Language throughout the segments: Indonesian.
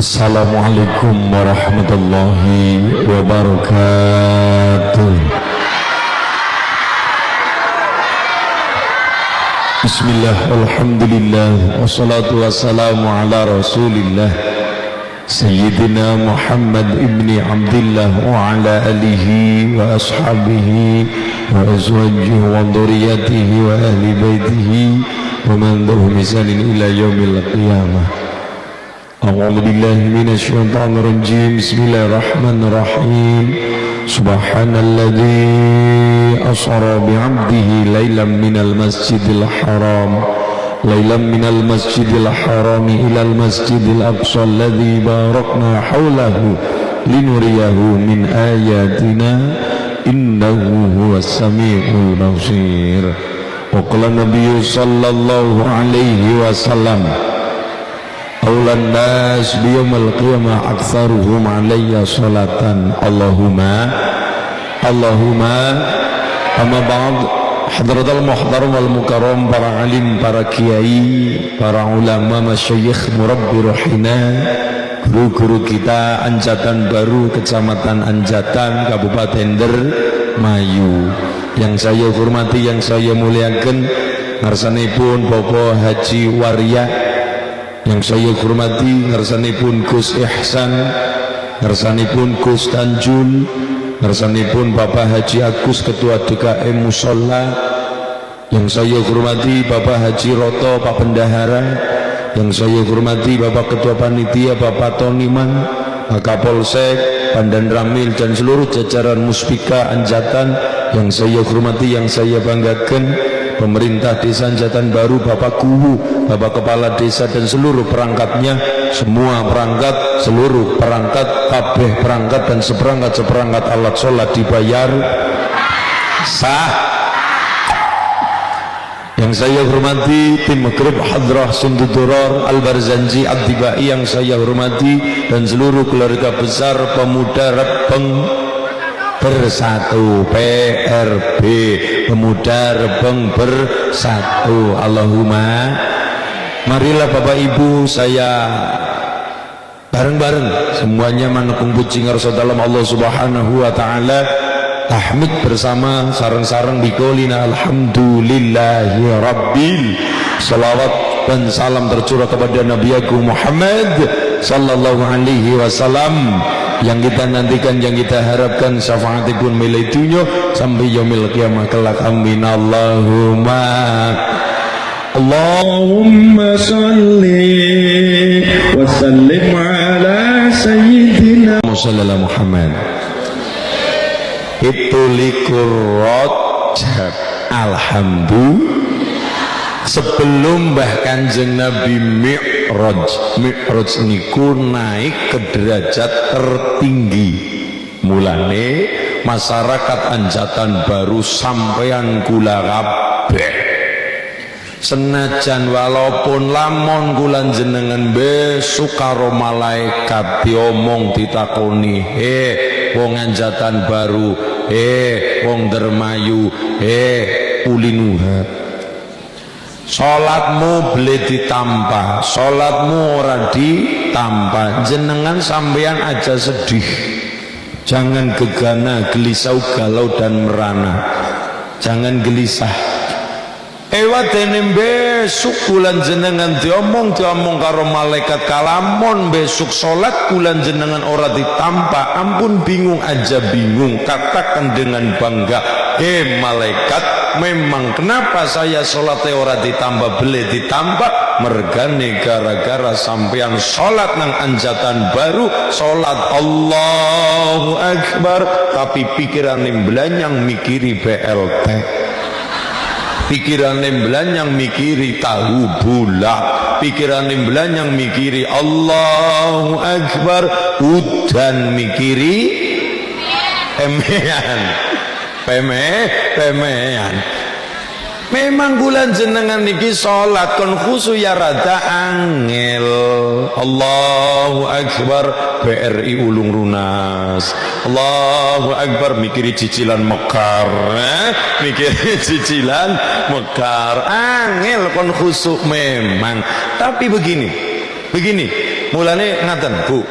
Assalamualaikum warahmatullahi wabarakatuh. Bismillah, alhamdulillah, wassalatu wassalamu ala rasulillah Sayyidina Muhammad ibni Abdillah wa ala alihi wa ashabihi wa azwajihi wa dhurriyyatihi wa ahli baitihi wa man dahum misalin ila yaumil qiyamah. A'udzu billahi minasyaitonir rajim. Bismillahirrahmanirrahim. Subhanalladzi asra bi'abdihi lailan minal masjidil haram ilal masjidil aqsa alladzi barakna haulahu linuriyahu min ayatina innahu huwas samiul basir. Wa qala nabiyyu sallallahu alaihi wasallam aulan nas biyawmal qiyamah aktsaruhum alayya salatan. Allahumma amma ba'd. Hadratul muhtaram wal mukarram, para alim, para kiai, para ulama, masyayikh, murabbi rohina, guru-guru kita Anjatan Baru, Kecamatan Anjatan, Kabupaten Dermayu, yang saya hormati, yang saya muliakan, ngarsanipun Bapak Haji Waria, yang saya hormati ngarsanipun Gus Ihsan, ngarsanipun Gus Tanjul, ngarsanipun Bapak Haji Agus Ketua DKM Musola, yang saya hormati Bapak Haji Roto, Pak Bendahara, yang saya hormati Bapak Ketua Panitia Bapak Toniman, Pak Kapolsek, Pandan Ramil, dan seluruh jajaran Muspika Anjatan, yang saya hormati, yang saya banggakan, pemerintah desa Anjatan Baru, Bapak Kuwu, Bapak Kepala Desa, dan seluruh perangkatnya, semua perangkat, seluruh perangkat, kabeh perangkat, dan seperangkat alat sholat dibayar sah. Yang saya hormati tim Magrib Hadrah Sunduduror Al-Barzanji Ad-Dibai, yang saya hormati, dan seluruh keluarga besar Pemuda Rebeng Bersatu, PRB Pemuda Rebeng Bersatu. Allahumma, marilah Bapak Ibu, saya bareng-bareng semuanya manukung puji ngarsa dalam Allah Subhanahu wa taala, tahmid bersama sareng-sareng biqaulina alhamdulillahi rabbil. Salawat dan salam tercurah kepada Nabi Agung Muhammad sallallahu alaihi wasallam, yang kita nantikan, yang kita harapkan syafaatipun milai dunya sampai yaumil qiyamah kelak. Amin. Allahumma salli wa sallim ala sayyidina Muhammad. Itu likur rojab. Alhamdulillah. Sebelum Mbah Kanjeng Nabi Mi'raj niku naik ke derajat tertinggi, mulane masyarakat Anjatan Baru sampeyan kula kabeh, senajan walaupun lamun kula jenengan besuk karo malaikat diomong ditakoni, wong Anjatan Baru, wong Dermayu, Ulinuha, sholatmu boleh ditampa, sholatmu ora ditampa, jenengan sampeyan aja sedih, jangan gegana, gelisah, galau dan merana, jangan gelisah. Dene besok kulan jenengan diomong karo malaikat, kalamun besok sholat kulan jenengan ora ditampa, ampun bingung aja bingung, katakan dengan bangga, malaikat, memang kenapa saya sholatnya ora ditambah beli ditambah, mergane gara-gara sampean sholat nang Anjatan Baru, sholat Allahu Akbar, tapi pikiran belanyang mikiri BLT, pikiran belanyang mikiri tahu bulat, pikiran belanyang mikiri Allahu Akbar, udan mikiri pemean. Memang bulan jenengan niki sholat kon khusu ya rada angel. Allahu Akbar, BRI Ulung Runas. Allahu Akbar, mikiri cicilan mekar, mikiri cicilan mekar, angel kon khusu memang. Tapi begini, Mulane ngaten Bu.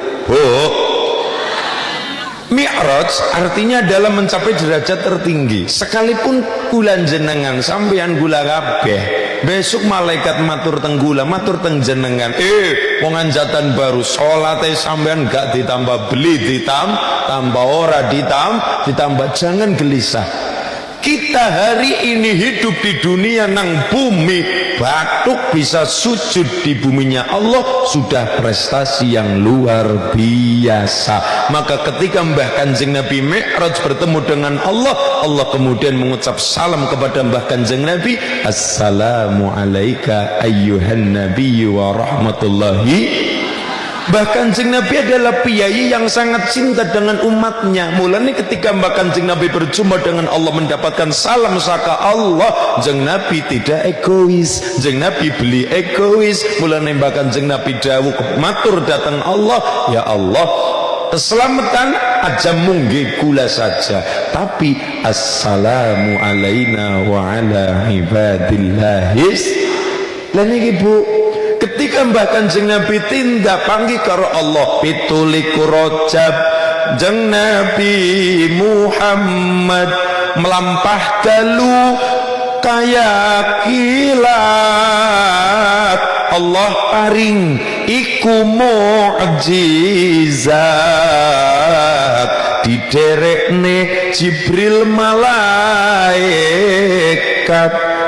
Mi'raj artinya adalah mencapai derajat tertinggi. Sekalipun kula jenengan sampeyan gula kabeh, besok malaikat matur teng gula, matur teng jenengan, wong anjatan baru salate sampeyan gak ditambah beli ditambah ora ditambah, jangan gelisah. Kita hari ini hidup di dunia nang bumi, batuk bisa sujud di buminya Allah, sudah prestasi yang luar biasa. Maka ketika Mbah Kanjeng Nabi Mi'raj bertemu dengan Allah, Allah kemudian mengucap salam kepada Mbah Kanjeng Nabi, Assalamu alayka ayyuhan nabiyyu wa rahmatullahi. Bahkan Kanjeng Nabi adalah piyayi yang sangat cinta dengan umatnya. Mulanya ketika Mbah Kanjeng Nabi berjumpa dengan Allah, mendapatkan salam saka Allah, Kanjeng Nabi tidak egois, Kanjeng Nabi beli egois. Mulanya Mbah Kanjeng Nabi dawuh matur datang Allah, ya Allah, keselamatan aja mungge kula saja, tapi assalamu alaina wa ala ibadillahis. Lan iki Bu, ketika Mbah Kanjeng Nabi tindak panggih karo Allah 17 Rajab, Kanjeng Nabi Muhammad melampah dalu kaya kilat, Allah paring iku mukjizat, diderekne Jibril malaikat,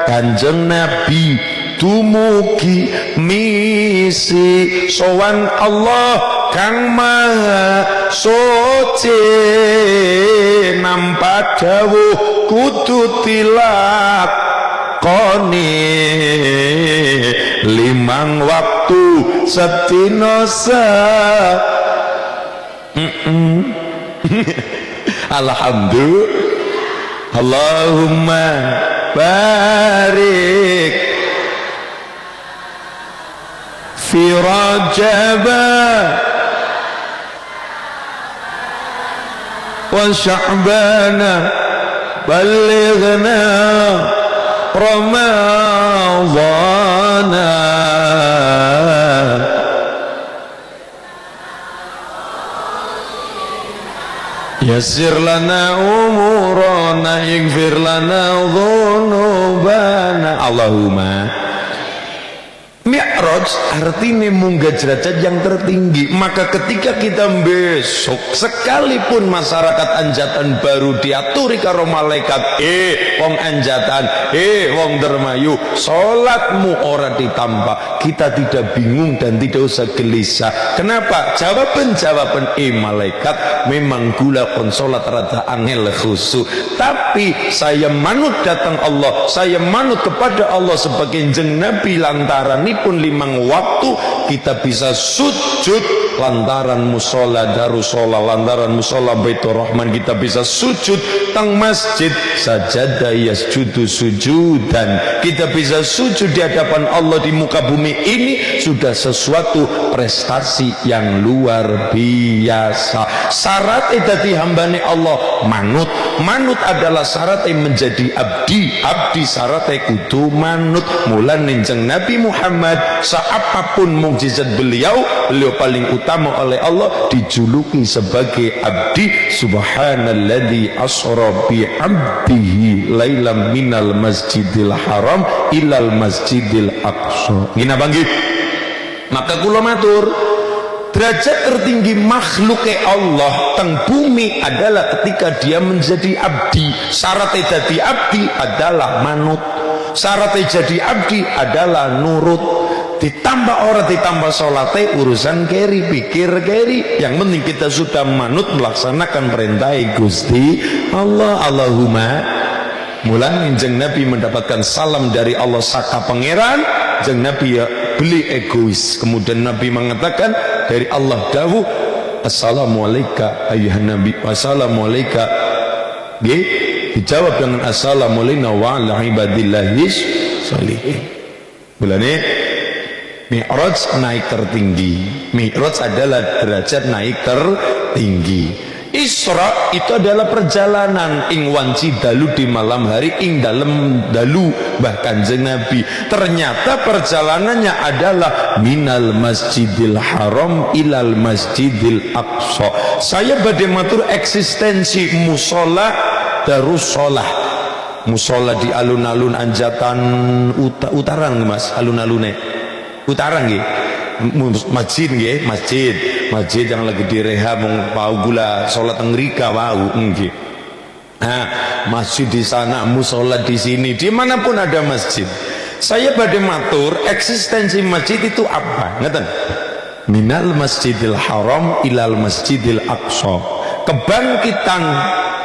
Kanjeng Nabi dumugi misi sowan Allah kang maha suci, nampa dawuh kudu dilakoni 5 waktu sedina Alhamdulillah, Allahumma barik fi Rajab wa Sya'ban, balighna Ramadhan, yassir lana umurana, ighfir lana dhunubana. Allahumma. Mi'raj artinya munggah derajat yang tertinggi. Maka ketika kita besok, sekalipun masyarakat anjatan baru diaturi karo malaikat, wong anjatan, wong dermayu, sholatmu ora ditambah, kita tidak bingung dan tidak usah gelisah. Kenapa? Jawaban malaikat, memang gula kon sholat rada angel khusyuk, tapi saya manut datang Allah, saya manut kepada Allah sebagai Kanjeng Nabi lantaran pun 5 waktu kita bisa sujud lantaran musola Darussola, lantaran musola Baitur Rahman kita bisa sujud tang masjid sajadah yasjudu sujudan, kita bisa sujud di hadapan Allah di muka bumi ini, sudah sesuatu prestasi yang luar biasa. Syarat dadi hambane Allah manut adalah syarat menjadi abdi syarat kudu manut. Mulane Kanjeng Nabi Muhammad seapapun mukjizat beliau paling utama oleh Allah dijuluki sebagai abdi. Subhanalladzi asra bi abdihi lailam minal masjidil haram ilal masjidil aqsa. Gina banggi. Maka kula matur, derajat tertinggi makhluknya Allah teng bumi adalah ketika dia menjadi abdi. Syaratnya jadi abdi adalah manut, syaratnya jadi abdi adalah nurut. Ditambah orang ditambah sholatnya urusan keri, pikir keri, yang penting kita sudah manut melaksanakan perintah Gusti Allah. Allahumma. Mulai Kanjeng Nabi mendapatkan salam dari Allah saka pangeran, Kanjeng Nabi ya beli egois. Kemudian Nabi mengatakan dari Allah dawuh, Assalamualaikum ayyuhan nabi, wassalamualaikum. Dijawab dengan assalamualaikum wa ala ibadillahis sholihin. Mulane Mi'raj naik tertinggi. Mi'raj adalah derajat naik tertinggi. Isra itu adalah perjalanan ing wanci dalu di malam hari ing dalem dalu bahkan Kanjeng Nabi. Ternyata perjalanannya adalah minal masjidil haram ilal masjidil aqsa. Saya badhe matur eksistensi musola darussolah. Musola di alun-alun Anjatan utaran Mas, alun-alune utaran nggih. Masjid nggih, masjid yang lagi direhab mau gula salat ngrika wau nggih. Nah, masjid di sana, musola di sini, dimanapun ada masjid. Saya badhe matur eksistensi masjid itu apa? Ngeten. Minal masjidil haram ilal masjidil aqsa. Kebangkitan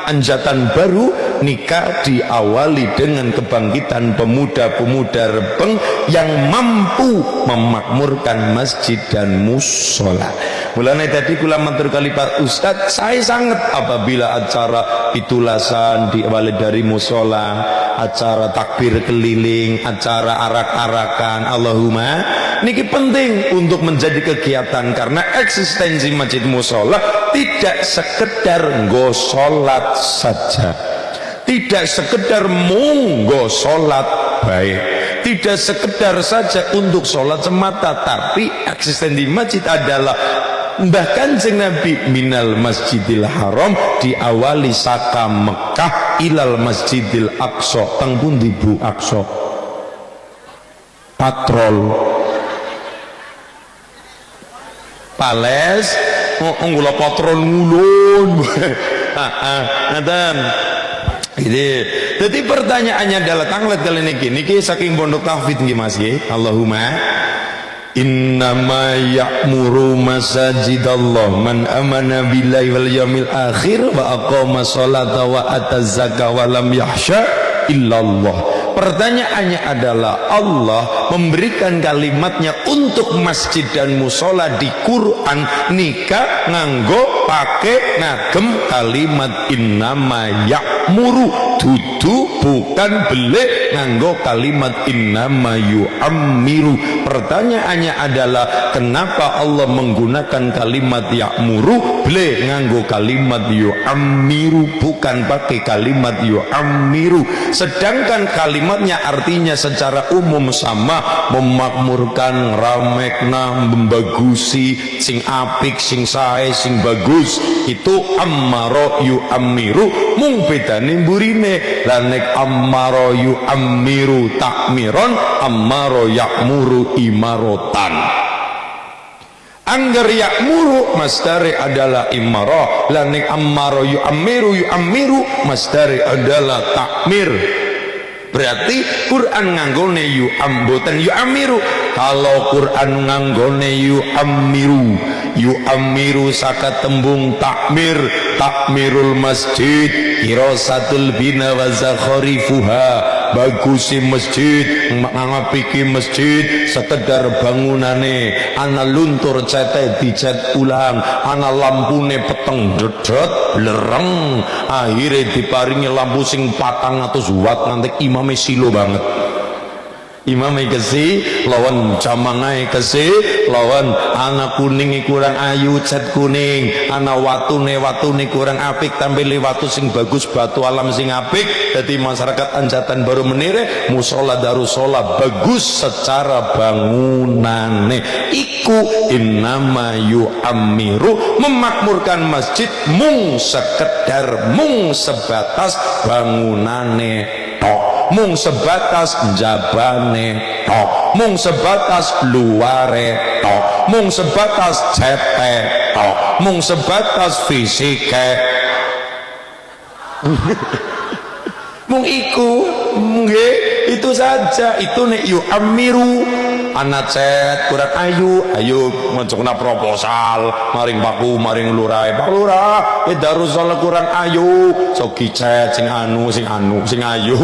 Anjatan baru nikah diawali dengan kebangkitan pemuda-pemuda Rebeng yang mampu memakmurkan masjid dan musola. Mulane tadi kula matur kali Pak Ustadz, saya sangat apabila acara pitulasan diawali dari musola, acara takbir keliling, acara arak-arakan, Allahumma niki penting untuk menjadi kegiatan karena eksistensi masjid musola tidak sekedar nggo salat saja, tidak sekedar monggo salat baik, tidak sekedar saja untuk salat semata, tapi eksistensi masjid adalah bahkan Kanjeng Nabi minal masjidil haram diawali saka Mekah ilal masjidil aqsa. Teng pundi Bu Aqsa? Patrol Pales nggula patrol ngulun. Ngaten. Jadi pertanyaannya adalah tanglet kali niki saking pondok tahfidz nggih Mas nggih. Allahumma innama ya'muru masajidallah man amana billahi wal yaumil akhir wa aqama sholata wa ataz zakata wa lam yahsya illallah. Pertanyaannya adalah Allah memberikan kalimatnya untuk masjid dan musola di Quran nikah nganggo pakai ngagem kalimat innama ya'muru, dudu bukan beli nganggo kalimat innama yu'ammiru. Pertanyaannya adalah kenapa Allah menggunakan kalimat ya'muru beli nganggo kalimat yu'ammiru bukan pakai kalimat yu'ammiru, sedangkan kalimatnya artinya secara umum sama, memakmurkan, ramekna, membagusi, sing apik, sing sae, sing bagus. Itu ammaro yu'ammiru, mung bedane mburine. Lah nek ammaro yu'ammiru takmiron, ammaro ya'muru imarotan. Angger ya'muru masdare adalah imarah, lan nek ammaro yu'ammiru masdare adalah takmir. Berarti Quran nganggone boten yu'ammiru. Kalau Quran nganggone yu'ammiru saka tembung takmir, takmirul masjid, kirasatul bina wa zakharifuha, bagusi masjid, ngapiki masjid, sekedar bangunane ana luntur cete dicat ulang, ana lampune peteng dedet blereng, akhire diparingi lampu sing 400 watt nganti imame silo banget. Imame kesi lawan jamangai kesi lawan anak kuning kurang ayu cat kuning, anak watune kurang apik tampil watu sing bagus, batu alam sing apik. Jadi masyarakat Anjatan baru menire musola darussolah bagus secara bangunane. Iku innama yu'ammiru, memakmurkan masjid mung sekedar mung sebatas bangunane tok, mung sebatas jabane tok, mung sebatas luare tok, mung sebatas cete tok, mung sebatas fisike. Mung iku nggih itu saja. Itu nek yu'ammiru anak cet kurang ayu, ayo ngajokna proposal maring paku maring lurah, Pak Lurah darussalah kurang ayu, sok dicet sing anu sing ayu,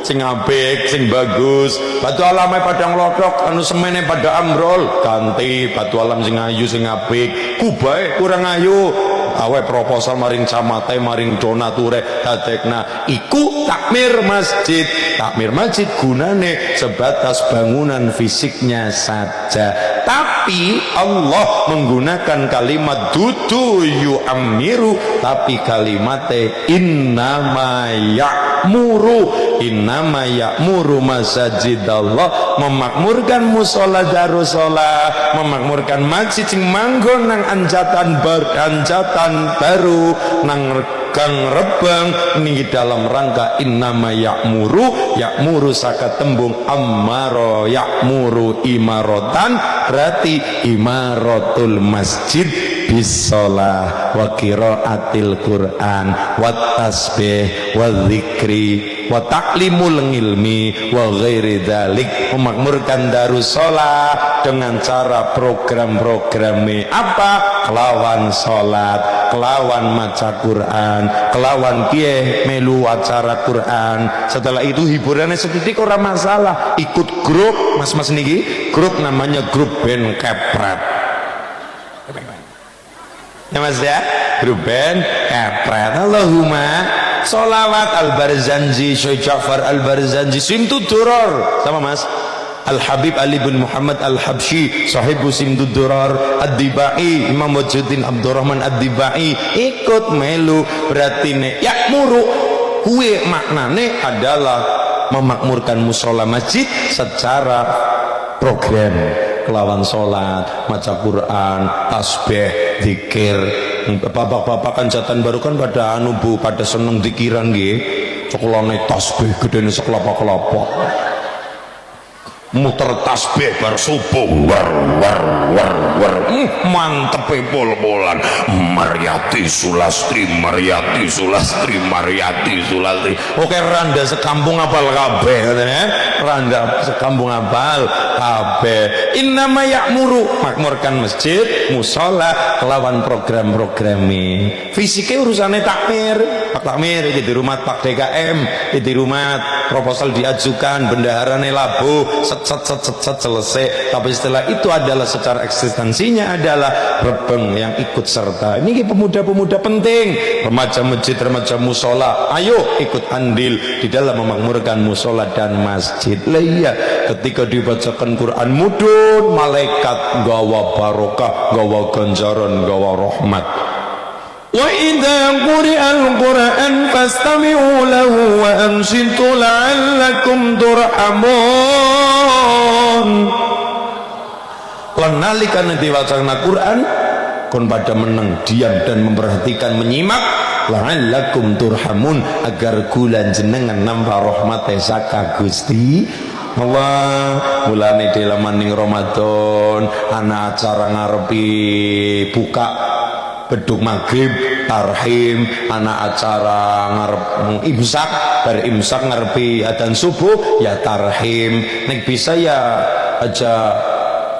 sing apik, sing bagus. Batu alamnya padang lodok, anu semene pada ambrol, ganti batu alam sing ayu sing apik. Kubae kurang ayu, awe proposal maring camate maring donature dadekna. Iku takmir masjid. Takmir masjid gunane sebatas bangunan fisiknya saja. tapi Allah menggunakan kalimat dudu yu'ammiru, tapi kalimatnya innama ya'muru masajidallah, memakmurkan musola darussolah, memakmurkan masjid sing manggon nang anjatan baru nang Kang Rebang niki dalam rangka innama ya'muru saka tembung ammaro ya'muru imarotan, berarti imaratul masjid bisolah wa qiraatil Qur'an wa tasbih wa dzikri wa ta'limul ilmi wa ghairi dzalik, memakmurkan darussalah dengan cara program-programnya apa? Kelawan salat, kelawan maca Quran, kelawan kiye melu acara Quran. Setelah itu hiburannya setitik orang masalah, ikut grup mas-mas niki, grup namanya grup band Kepret ya mas ya, grup band Kepret. Allahumma sholawat Al-Barzanji, Syekh Ja'far Al-Barzanji, Simtud Duror sama mas Al-Habib Ali bin Muhammad Al-Habsyi, sahibu Simtud Duror, Ad-Dibai, Imam Wajuddin Abdurrahman Ad-Dibai ikut melu. Berarti ne ya'muru kuwe maknane adalah memakmurkan musola masjid secara program, kelawan sholat, maca Quran, tasbih, zikir. Bapak-bapak Anjatan Baru kan pada bu, pada seneng zikiran nggih. Cekelane tasbih gedene sekelapa-kelapa. Muter tasbih bar subuh war mantep pol-polan Maryati Sulastri oke randa sekampung apal kabeh katanya, randa sekampung apal kabeh. Innama ya'muru, makmurkan masjid musola kelawan program-programe fisiknya urusannya takmir, Pak Takmir di rumah Pak DKM, di rumah proposal diajukan, bendaharane labuh set selesai. Tapi setelah itu adalah secara eksistensinya adalah Rebeng yang ikut serta. Ini pemuda-pemuda penting, remaja masjid, remaja musola, ayo ikut andil di dalam memakmurkan musola dan masjid. Lah iya, ketika dibacakan Quran mudun, malaikat gawa barokah, gawa ganjaran, gawa rahmat. Wa idza quri'al Qur'an fastami'u lahu wa ansitu la'allakum turhamun. Lan nalika diwacana Quran kon pada meneng diam dan memperhatikan menyimak, la'allakum turhamun, agar kula jenengan nambah rahmate saka Gusti Allah. Mulane dilemaning Ramadan ana acara ngarepi buka beduk maghrib tarhim, anak acara ngarep imsak, bar imsak ngarepi adzan subuh ya tarhim. Nek bisa ya aja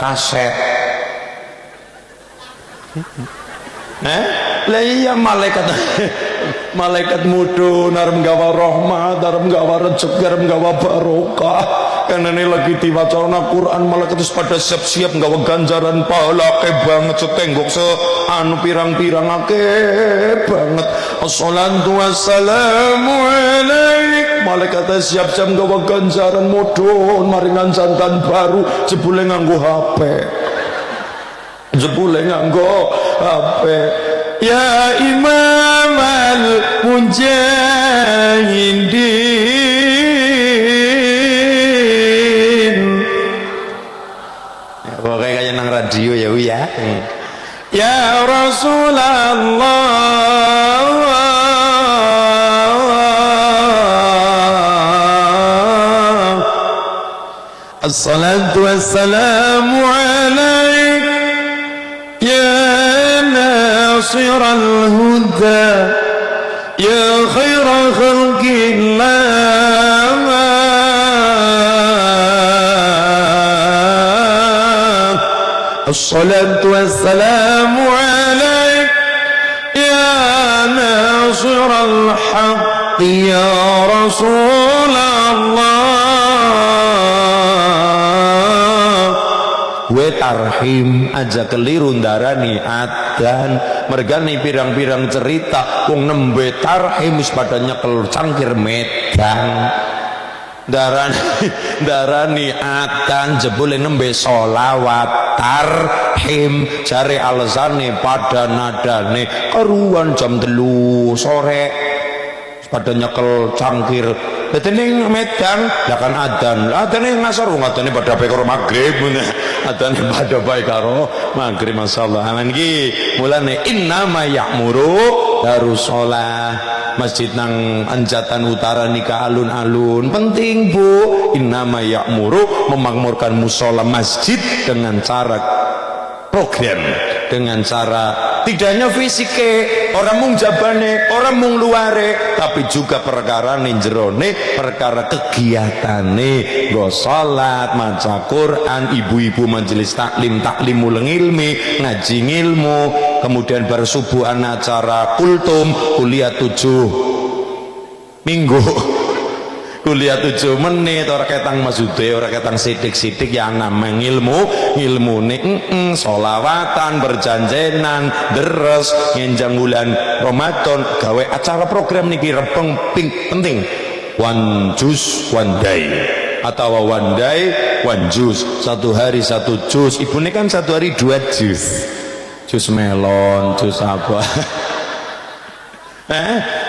kaset. Lah iya malaikat mudun arep gawa rahmat, arep gawa rezeki, arep gawa barokah. Karena ini lagi diwacana Quran, malaikat itu pada siap-siap gawa ganjaran pahala ke banget, setenggok anu pirang-pirang akeh banget. Assalatu wassalamu alaik, malaikat siap-siap gawa ganjaran mudun maringan Anjatan Baru, jebule nganggo HP, jebule nganggo HP. Ya Imam al-Mujahidin, pokoknya kayak nang radio ya ya. Ya Rasulullah, assalatu wassalamu alaik ya nasiral huda ya khaira khalqillah, assalatu wassalamu alaik ya nasiral haqqi ya Rasulullah. Gue tarhim aja keliru ndarani adzan, mergane pirang-pirang cerita wong nembe tarhim wis pada nyekel cangkir medang. darani atan jebule nembe sholawat tarhim jare alasane pada nadane keruan jam 3 sore pada nyekel cangkir ning Medan lah kan adane ngasar ngatane pada bae karo magrib adane pada bae karo magrib masyaallah aman iki mulane innama ya'muru darussalah masjid nang Anjatan Utara nikah alun-alun penting Bu innama ya'muru memakmurkan musola masjid dengan cara program dengan cara tidak hanya fisike orang mung jabane orang mung luare tapi juga perkara jerone perkara kegiatane go salat maca Quran ibu-ibu majelis taklim muleng ilmi ngaji ilmu kemudian bersubuhan acara kultum kuliah 7 minggu kuliah 7 menit orang ketang maksudnya orang ketang sidik-sidik yang namanya ilmu nih sholawatan berjanjenan deres ngenjang bulan Ramadan gawe acara program niki repeng penting one juice one day atau one day one juice satu hari satu jus ibu ini kan satu hari 2 jus melon jus apa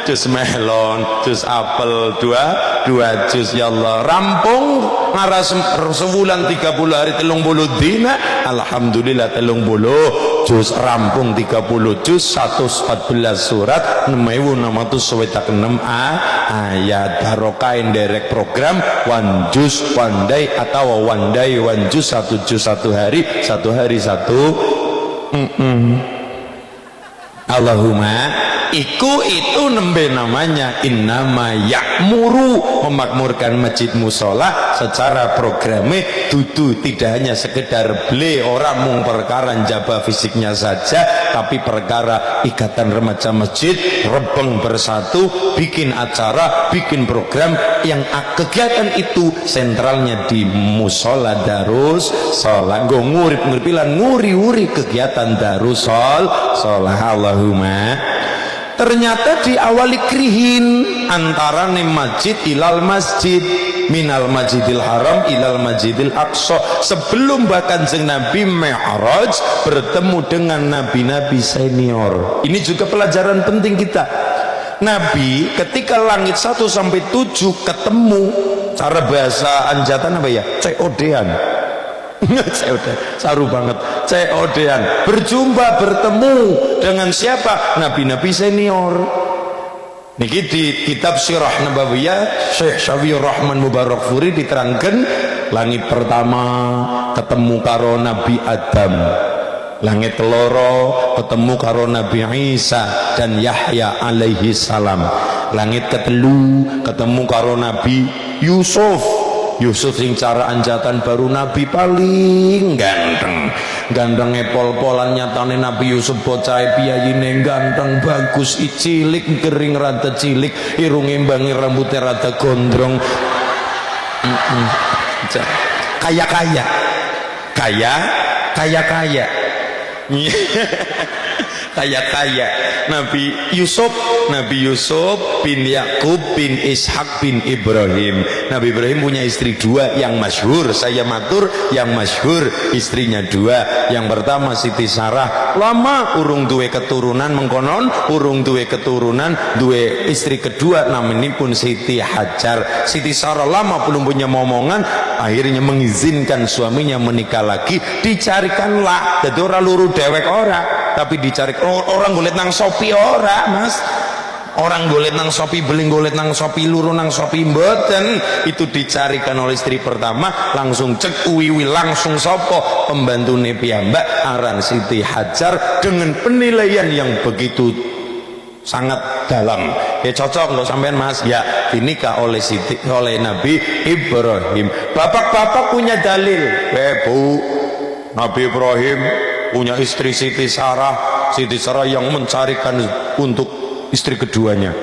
jus melon, jus apel, dua jus ya Allah rampung ngaras sebulan 30 hari 30 dina alhamdulillah 30 jus rampung 30 jus 114 surat 6626 ayat barokah derek program one jus one day atau one day one jus satu jus satu hari satu Allahumma itu nembe namanya innama ya'muru memakmurkan masjid musola secara programe dudu tidak hanya sekedar beli orang mung perkara jaba fisiknya saja tapi perkara ikatan remaja masjid rebeng bersatu bikin acara bikin program yang kegiatan itu sentralnya di musola darus sholat nggo ngurip-nguripilan nguri-uri kegiatan darus sholat Allahumma ternyata diawali krihin antara masjid ilal masjid minal masjidil haram ilal masjidil aqsa sebelum bahkan Kanjeng Nabi Mi'raj bertemu dengan nabi-nabi senior. Ini juga pelajaran penting kita. Nabi ketika langit 1 sampai 7 ketemu cara bahasa Anjatan apa ya? COD-an saru banget COD-an berjumpa bertemu dengan siapa? Nabi-nabi senior niki di kitab Sirah Nabawiyah Syekh Syafiyur Rahman Mubarakfuri diterangkan langit pertama ketemu karo Nabi Adam langit loro ketemu karo Nabi Isa dan Yahya alaihi salam langit ketelu ketemu karo Nabi Yusuf sing cara Anjatan baru Nabi paling ganteng pol-polan nyatane Nabi Yusuf bocah piyayine ganteng bagus cilik kering rada cilik irunge mbangi rambutnya rada gondrong kaya Nabi Yusuf bin Yakub bin Ishak bin Ibrahim. Nabi Ibrahim punya istri 2 yang masyhur, saya matur yang masyhur istrinya 2. Yang pertama Siti Sarah lama urung duwe keturunan mengkonon urung duwe keturunan duwe istri kedua namanya pun Siti Hajar. Siti Sarah lama belum punya momongan akhirnya mengizinkan suaminya menikah lagi dicarikanlah jadi orang luru dewek ora tapi dicari orang golet nang Shopee ora mas orang golet nang Shopee beli golet nang Shopee luru nang Shopee mboten itu dicarikan oleh istri pertama langsung cek wiwi langsung sopo pembantune piyambak aran Siti Hajar dengan penilaian yang begitu sangat dalam ya cocok nggak sampean mas ya dinikah oleh Nabi Ibrahim. Bapak-bapak punya dalil Bu Nabi Ibrahim punya istri Siti Sarah yang mencarikan untuk istri keduanya.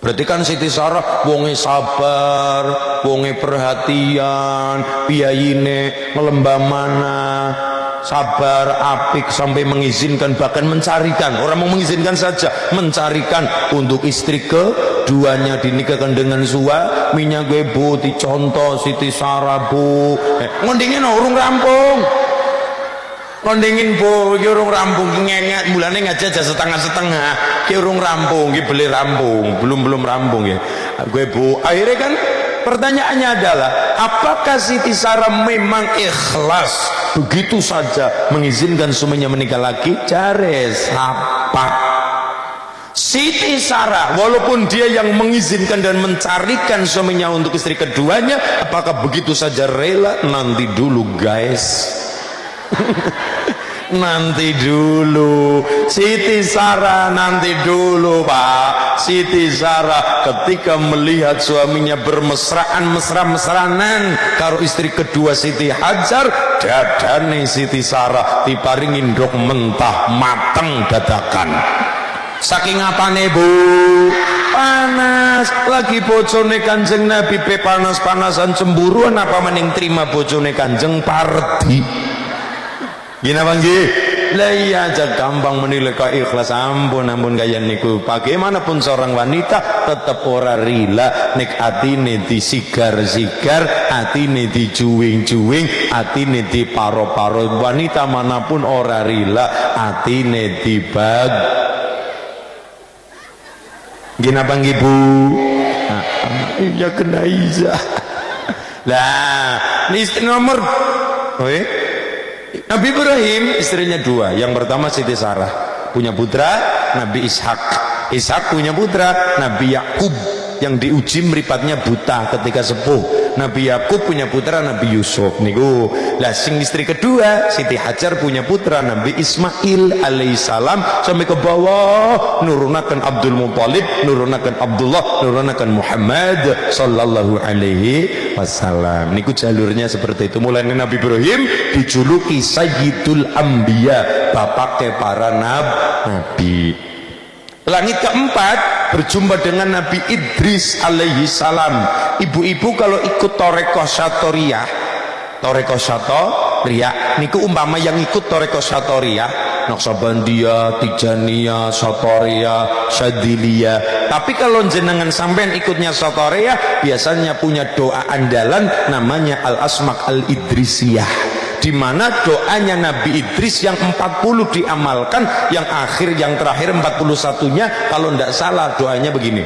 Berarti kan Siti Sarah wonge sabar, wonge perhatian, piyayine ngelembah mana. sabar, apik, sampai mengizinkan, bahkan mencarikan, orang mau mengizinkan saja, mencarikan untuk istri keduanya dinikahkan dengan suaminya. Gue bu dicontoh Siti Sarah bu, ngondingin urung rampung, ngondingin bu, urung rampung, ngengat bulannya ngaji aja setengah-setengah, urung rampung, beli rampung, belum rampung ya. Gue bu, akhirnya kan pertanyaannya adalah, apakah Siti Sarah memang ikhlas begitu saja mengizinkan suaminya menikah lagi? Jare siapa? Siti Sarah walaupun dia yang mengizinkan dan mencarikan suaminya untuk istri keduanya, apakah begitu saja rela? Nanti dulu guys. Nanti dulu Siti Sarah, nanti dulu Pak. Siti Sarah ketika melihat suaminya bermesraan mesra-mesranan karo istri kedua Siti Hajar, dadane Siti Sarah diparingin ndok mentah mateng dadakan. Saking apane bu? Panas lagi bojone Kanjeng Nabi pe panas-panasan cemburuan, apa mending terima bojone Kanjeng Pardi. Gina banggi, lah iya aja gampang menilai kau ikhlas, ampun kaya niku. Bagaimanapun seorang wanita tetap ora rila nek atine disigar-sigar, atine dijuwing-juwing, atine diparo-paro. Wanita manapun ora rila atine dibag. Gina banggi bu, iya kena iza. Lah, ini istri nomor, Nabi Ibrahim istrinya dua. Yang pertama Siti Sarah, punya putra Nabi Ishak. Ishak punya putra Nabi Yakub yang diuji meripatnya buta ketika sepuh. Nabi Yakub punya putra Nabi Yusuf niku. Lah sing istri kedua Siti Hajar punya putra Nabi Ismail alaihissalam, sampai ke bawah nurunakan Abdul Muthalib, nurunakan Abdullah, nurunakan Muhammad sallallahu alaihi wasallam. Niku jalurnya seperti itu. Mulai Nabi Ibrahim dijuluki Sayyidul Anbiya, bapaknya para nabi. Langit keempat berjumpa dengan Nabi Idris alaihi salam. Ibu-ibu kalau ikut Torekoh Syatoriyah, Torekoh Syatoriyah niku umpama yang ikut Torekoh Syatoriyah, Naqsabandiyah, Tijaniyah, Syatoriyah, Syadiliyah. Tapi kalau jenengan sampean ikutnya Syatoriyah, biasanya punya doa andalan namanya Al-Asmak Al-Idrisiyah, di mana doanya Nabi Idris yang 40 diamalkan, yang akhir yang terakhir 41-nya kalau tidak salah doanya begini.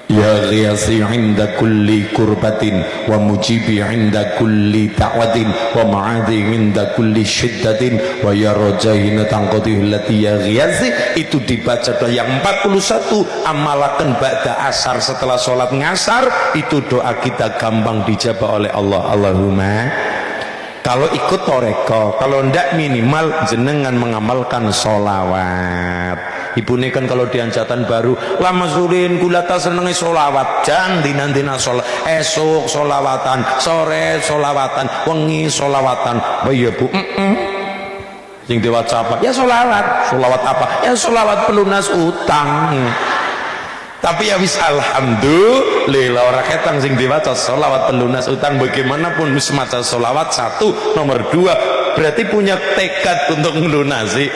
Ya ghiyasi inda kulli kurbatin wa mujibi inda kulli ta'watin wa ma'adhi inda kulli syiddatin wa ya rajahina tangqadih lati ya ghiyasi. Itu dibaca doa yang 41, amalakan ba'da asar, setelah sholat ngasar. Itu doa kita gampang dijabah oleh Allah. Allahumma. Kalau ikut toreko, kalau ndak minimal jenengan mengamalkan solawat. Ibu ini kan kalau di Anjatan Baru, lama surin kulata senengi solawat, jang dina solawat, esok solawatan, sore solawatan, wengi solawatan. Oh iya bu, sing diwaca apa? Ya solawat. Solawat apa? Ya solawat pelunas utang. Tapi ya wis alhamdulillah orang ketang sing diwaca sholawat pelunas utang. Bagaimanapun wis maca sholawat satu, nomor dua berarti punya tekad untuk melunasi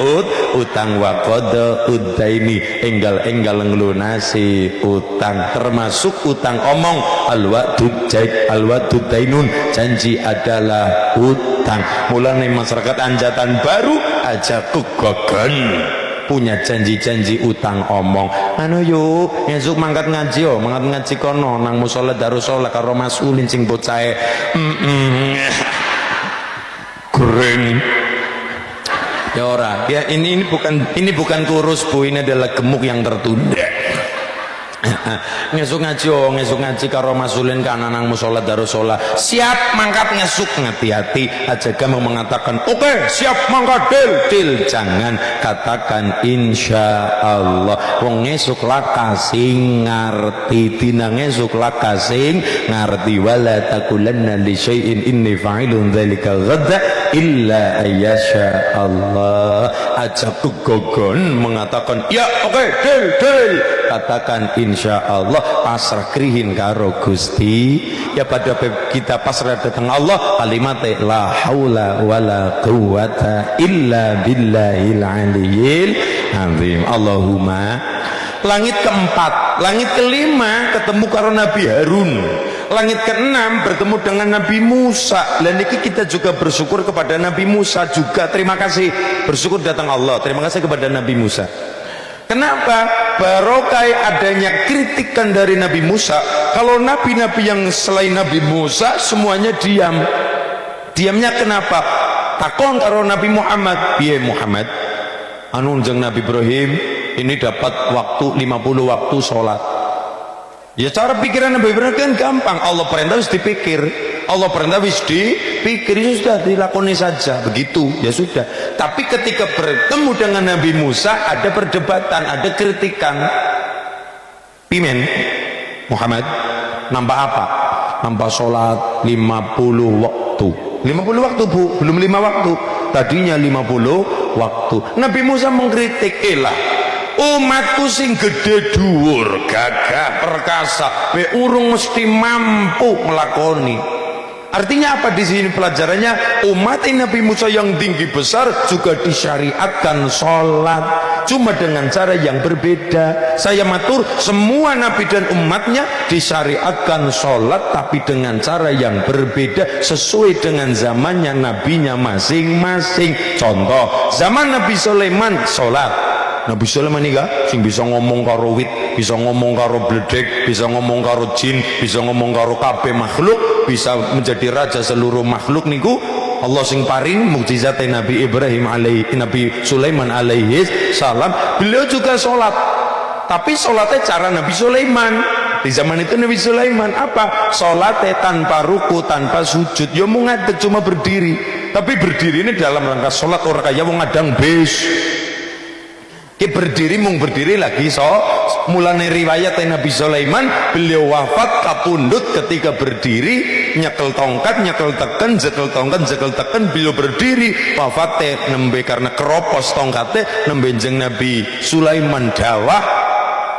utang. Wa qada udaini, enggal ngelunasi utang, termasuk utang omong. Al-wadud dainun, janji adalah utang. Mulane masyarakat Anjatan Baru aja kugogon punya janji-janji utang omong. Anu yuk esuk mangkat ngaji yo, mangkat ngaji kono nang musala Darussalam karo masulin sing bocahe. Keren. Ya ora. Ya ini bukan kurus Bu, ini adalah gemuk yang tertunda. Ngesuk ngaji karo masulin kana nang musala Darussalam. Siap mangkat ngesuk, hati-hati aja kamu mengatakan oke, siap mangkat dil. Jangan katakan insyaallah. Wong ngesuk lakasing ngarti, dina ngesuk lakasing ngarti. Wala taqulanna li syai'in inni fa'ilun dzalika ghadda illa ayyasha Allah. Aja kegogon mengatakan ya oke dil. katakan insya Allah, pasrah krihin karo Gusti. Ya pada kita pasrah datang Allah, kalimat la haula wala quwata illa billahil aliyil azim. Allahumma. Langit keempat, langit kelima ketemu karo Nabi Harun, langit keenam bertemu dengan Nabi Musa. Dan ini kita juga bersyukur kepada Nabi Musa juga. Terima kasih, bersyukur datang Allah, terima kasih kepada Nabi Musa. Kenapa? Barokah adanya kritikan dari Nabi Musa. Kalau nabi-nabi yang selain Nabi Musa semuanya diam. Diamnya kenapa? Takon karo Nabi Muhammad, piye Muhammad? Anu jeung Nabi Ibrahim ini dapat waktu 50 waktu sholat. Ya cara pikiran Nabi Ibrahim kan gampang. Allah perintah harus dipikir, Allah perintah harus dipikir, ya sudah dilakoni saja begitu, ya sudah. Tapi ketika bertemu dengan Nabi Musa ada perdebatan, ada kritikan. Pimen Muhammad nambah apa? Nambah sholat 50 waktu. 50 waktu bu, belum 5 waktu. Tadinya 50 waktu. Nabi Musa mengkritik, umatku sing gede dhuwur, gagah, perkasa, we urung mesti mampu melakoni. Artinya apa di sini pelajarannya? Umat Nabi Musa yang tinggi besar juga disyariatkan sholat, cuma dengan cara yang berbeda. Saya matur, semua Nabi dan umatnya disyariatkan sholat, tapi dengan cara yang berbeda sesuai dengan zamannya nabinya masing-masing. Contoh, zaman Nabi Sulaiman sholat. Nabi Sulaiman ini sing bisa ngomong karo wit, bisa ngomong karo bledek, bisa ngomong karo jin, bisa ngomong karo kabeh makhluk, bisa menjadi raja seluruh makhluk niku Allah sing paring mukjizat Nabi Ibrahim Nabi Sulaiman alaihi salam. Beliau juga sholat, tapi sholatnya cara Nabi Sulaiman. Di zaman itu Nabi Sulaiman apa? Sholatnya tanpa ruku, tanpa sujud, ya mau ngadeg cuma berdiri. Tapi berdiri ini dalam rangka sholat, orang kaya mau ngadang bes. Ki berdiri mung berdiri lagi mulane riwayat Nabi Sulaiman beliau wafat kapundhut ketika berdiri, nyekel tongkat nyekel teken, jekel tongkat jekel teken, beliau berdiri wafate nembe karena keropos tongkate nembe jeng Nabi Sulaiman dawah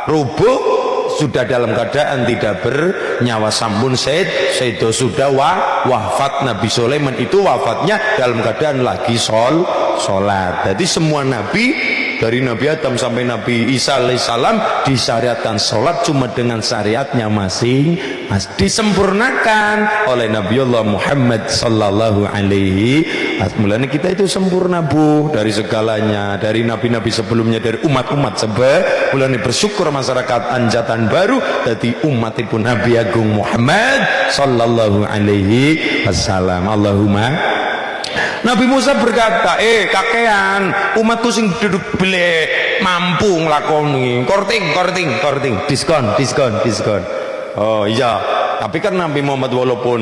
rubuh sudah dalam keadaan tidak bernyawa, sampun Sayyido sudah wafat. Nabi Sulaiman itu wafatnya dalam keadaan lagi sholat. Jadi semua nabi dari Nabi Adam sampai Nabi Isa alaihissalam disyariatkan sholat, cuma dengan syariatnya masing disempurnakan oleh Nabi Allah Muhammad sallallahu alaihi wasallam. Kita itu sempurna bu dari segalanya, dari nabi-nabi sebelumnya, dari umat-umat sebelumnya. Bersyukur masyarakat Anjatan Baru dari umat itu Nabi Agung Muhammad sallallahu alaihi wasallam. Allahumma. Nabi Musa berkata, kakean umatku sing duduk bele mampu nglakoni korting diskon. Oh iya, tapi kan Nabi Muhammad walaupun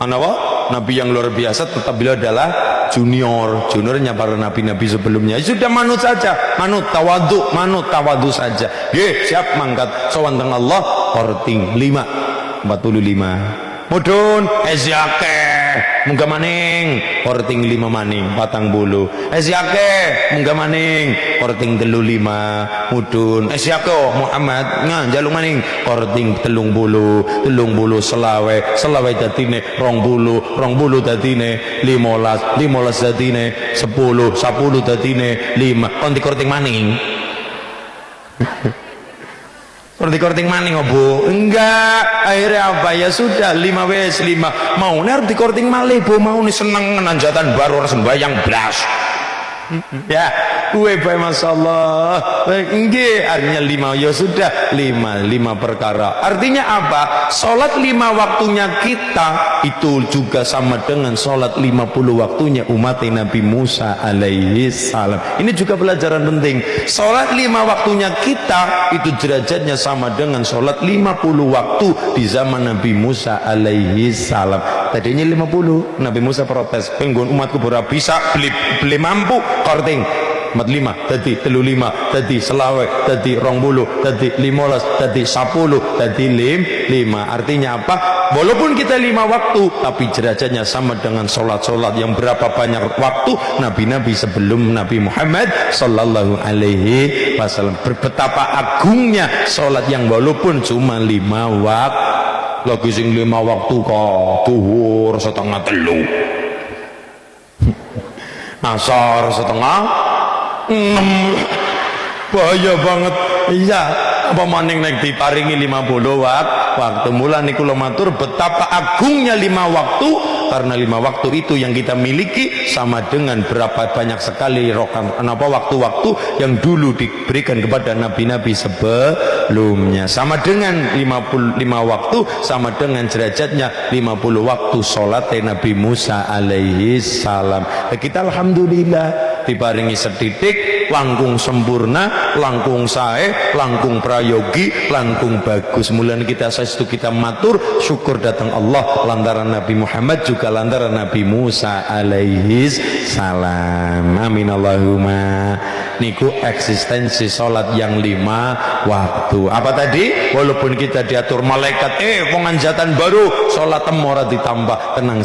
nabi yang luar biasa, tetap beliau adalah juniornya para nabi-nabi sebelumnya. Sudah manut saja, manut tawadu saja. Siap mangkat sowan teng Allah korting 45 mudun ezyake munggah maning korting 5 maning 40 esyake munggah maning korting 35 mudun esyake Muhammad njaluk maning korting 30 selawe dadine 20 dadine 15 dadine 10 dadine 5 konti korting maning korting maning bu enggak, akhirnya apa? Ya sudah 5 mau nih harus dikorting malih bu, mau nih seneng Anjatan Baru orang sembahyang blas ya gue baik masalah enggak, artinya 5 ya sudah 5 perkara. Artinya apa? Sholat 5 waktunya kita itu juga sama dengan sholat 50 waktunya umat Nabi Musa alaihi salam. Ini juga pelajaran penting. Sholat 5 waktunya kita itu derajatnya sama dengan sholat 50 waktu di zaman Nabi Musa alaihi salam. Tadinya 50, Nabi Musa protes, penggon umatku berapa bisa beli mampu korting 45 dadi 35 dadi selawe dadi 20 dadi 15 dadi 10 dadi 5. Artinya apa? Walaupun kita 5 waktu, tapi derajatnya sama dengan sholat-sholat yang berapa banyak waktu nabi-nabi sebelum Nabi Muhammad sallallahu alaihi wasallam. Betapa agungnya sholat yang walaupun cuma 5 waktu. Lagi sing 5 waktu kok duhur setengah 3, asar setengah 6, bahaya banget. Iya, apa maning nek diparingi 50 waktu. Mulane kula matur betapa agungnya 5 waktu, karena 5 waktu itu yang kita miliki sama dengan berapa banyak sekali waktu-waktu yang dulu diberikan kepada nabi-nabi sebelumnya. Sama dengan 55 waktu, sama dengan derajatnya 50 waktu sholat Nabi Musa alaihi salam. Kita alhamdulillah diparingi sedidik langkung sempurna, langkung sae, langkung prayogi, langkung bagus. Mulane kita saestu kita matur syukur datang Allah lantaran Nabi Muhammad juga lantaran Nabi Musa alaihi salam. Amin Allahumma. Niku eksistensi salat yang 5 waktu. Apa tadi? Walaupun kita diatur malaikat, penganjatan baru, salat ora ditambah, tenang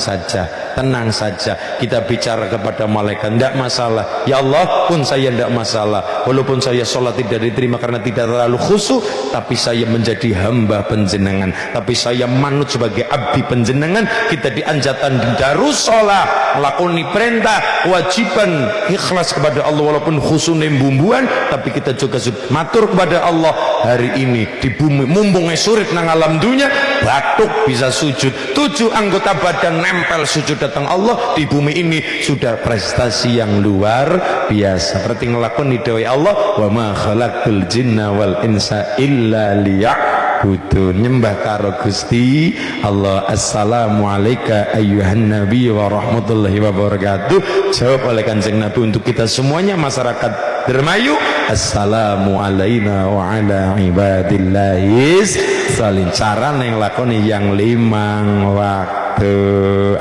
saja. Kita bicara kepada malaikat, tidak masalah. Ya Allah, pun saya tidak masalah. Walaupun saya sholat tidak diterima karena tidak terlalu khusyuk, tapi saya menjadi hamba penjenengan. Tapi saya manut sebagai abdi penjenengan. Kita dianjatan darus sholat, melakoni perintah, kewajiban, ikhlas kepada Allah walaupun khusyuk bumbuan, tapi kita juga matur kepada Allah hari ini di bumi mumpung surit nang alam dunia, batuk bisa sujud, 7 anggota badan nempel sujud datang Allah di bumi ini, sudah prestasi yang luar biasa. Seperti ngelakoni dewa Allah, wa ma khalaqtul jinna wal insa illa liya'budun. Nyembah karo Gusti Allah. Assalamu alayka ayyuhan nabi wa rahmatullahi wa barakatuh. Jawab oleh Kanjeng Nabi untuk kita semuanya masyarakat Dermayu, assalamu alayna wa ala ibadillahis salin. Cara neng lakoni yang 5 waktu.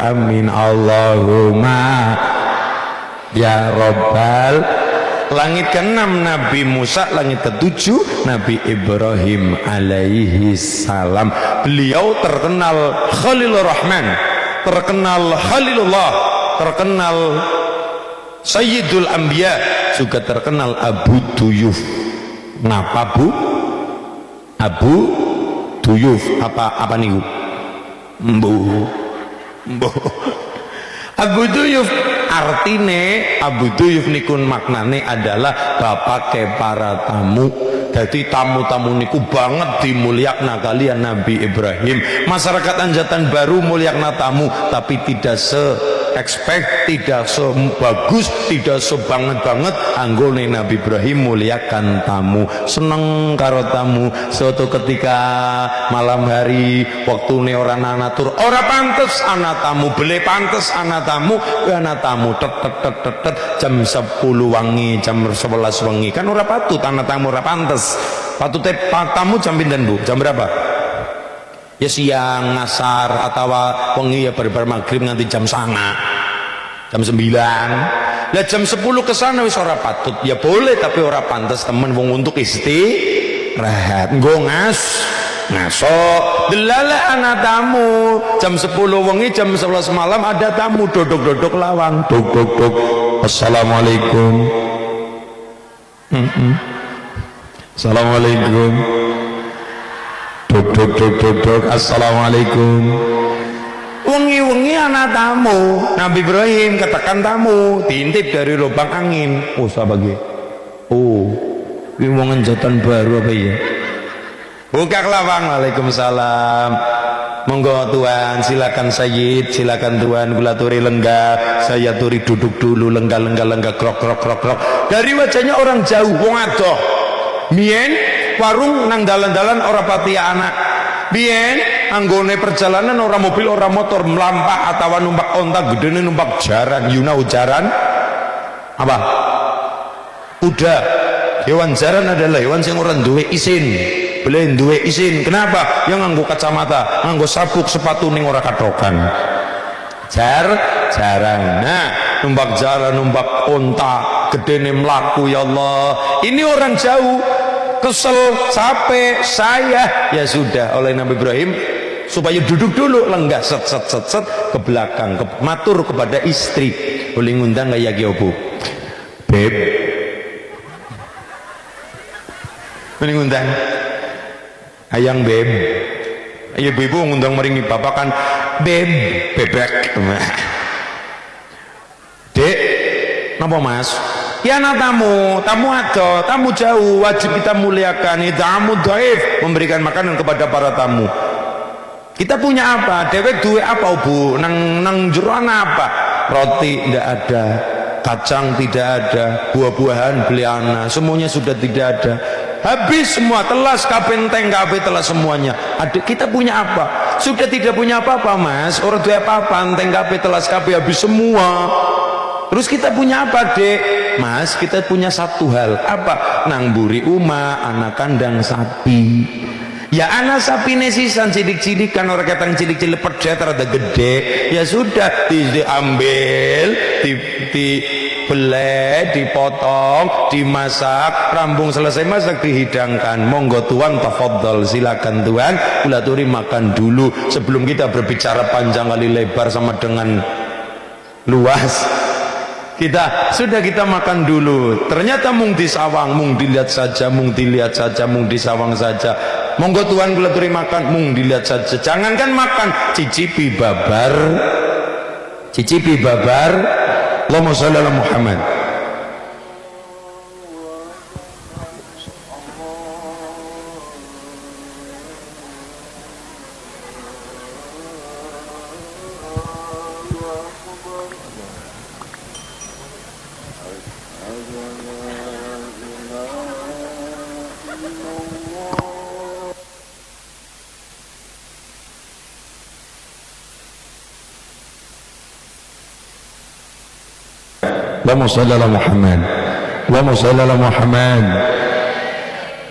Amin Allahumma ya Rabbal. Langit ke-6 Nabi Musa, langit ke-7 Nabi Ibrahim alaihi salam. Beliau terkenal Khalilur Rahman, terkenal Khalilullah, terkenal Sayyidul Anbiya, juga terkenal Abu Duyuf. Ngapa Bu? Abu Duyuf apa niku? Mbu. Abu Duyuf artine, Abu Duyuf nikun maknane adalah bapak ke para tamu. Jadi tamu-tamu niku banget dimulyakna kalian Nabi Ibrahim. Masyarakat Anjatan Baru mulyakna tamu, tapi tidak expect, tidak sebagus, tidak sebanget-banget anggone Nabi Ibrahim muliakan tamu, seneng karo tamu. Suatu ketika malam hari waktune ora natur, ora pantes ana tamu, bele pantes ana tamu, tet jam 10 wengi, jam 11 wengi kan ora patut ana tamu, ora pantes. Patute tamu jam pinten Bu? Jam berapa? Ya siang, ngasar, atau wengi ya bar maghrib nganti jam 9, jam 9. Lah jam 10 kesana wis ora patut. Ya boleh tapi ora pantas temen wong untuk istirahat. Nggo ngaso delala anak tamu jam 10 wengi, jam 11 malam ada tamu dodok lawang, dok. Assalamualaikum. Assalamualaikum. Dok. Assalamualaikum. Wengi-wengi anak tamu Nabi Ibrahim katakan tamu diintip dari lubang angin. Oh sahabat, ini mau Anjatan Baru apa ya? Buka lawang. Waalaikumsalam. Monggo Tuhan, silakan Sayyid, silakan Tuhan. Kula turi lenggah, saya turi duduk dulu, lenggah krok. Dari wajahnya orang jauh, wong adoh. Mien warung nang dalan-dalan ora patia anak. Bien anggone perjalanan ora mobil ora motor, melampah atau numpak onta gedene numpak jaran. Jaran apa? Kuda. Hewan jaran adalah hewan sing ora duwe isin. Boleh duwe isin. Kenapa? Yang nganggo kacamata, nganggo sabuk, sepatu ning ora katokan. Jaran. Nah, numpak jaran, numpak onta gedene mlaku ya Allah. Ini orang jauh, kesel, capek, saya. Ya sudah, oleh Nabi Ibrahim supaya duduk dulu, lenggah set ke belakang, matur kepada istri. Boleh ngundang gak ya Bu? Beb, boleh ngundang? Ayang beb, ayo ibu ngundang meringi bapak kan, beb, bebek. Dek, napa Mas? Ya anak tamu ada, tamu jauh, wajib kita muliakan. Tamu dhaif, memberikan makanan kepada para tamu. Kita punya apa? Dewek duwe apa Bu? Nang jero apa? Roti tidak ada, kacang tidak ada, buah-buahan beli anak, semuanya sudah tidak ada. Habis semua, telas kapenteng kabeh telas semuanya. Ada, kita punya apa? Sudah tidak punya apa-apa Mas. Orang duwe apa-apa, enteng kabeh telas kabeh habis semua. Terus kita punya apa Dek? Mas, kita punya satu hal. Apa? Nang buri uma, anak kandang sapi. Ya anak sapi nesisan cilik-cilik kan, orang katang cilik-cilik pedet rada gede. Ya sudah diambil, dibeleh, dipotong, dimasak, rampung selesai masak dihidangkan. Monggo Tuan tafadhol, silakan Tuan, ulaturi makan dulu sebelum kita berbicara panjang kali lebar sama dengan luas. Kita makan dulu. Ternyata mung disawang, mung dilihat saja, mung disawang saja. Monggo Tuhan kula turi makan, mung dilihat saja. Jangankan makan, cicipi babar. Allahumma sholli ala Muhammad. Allahumma sholli ala Muhammad. Allahumma sholli ala Muhammad.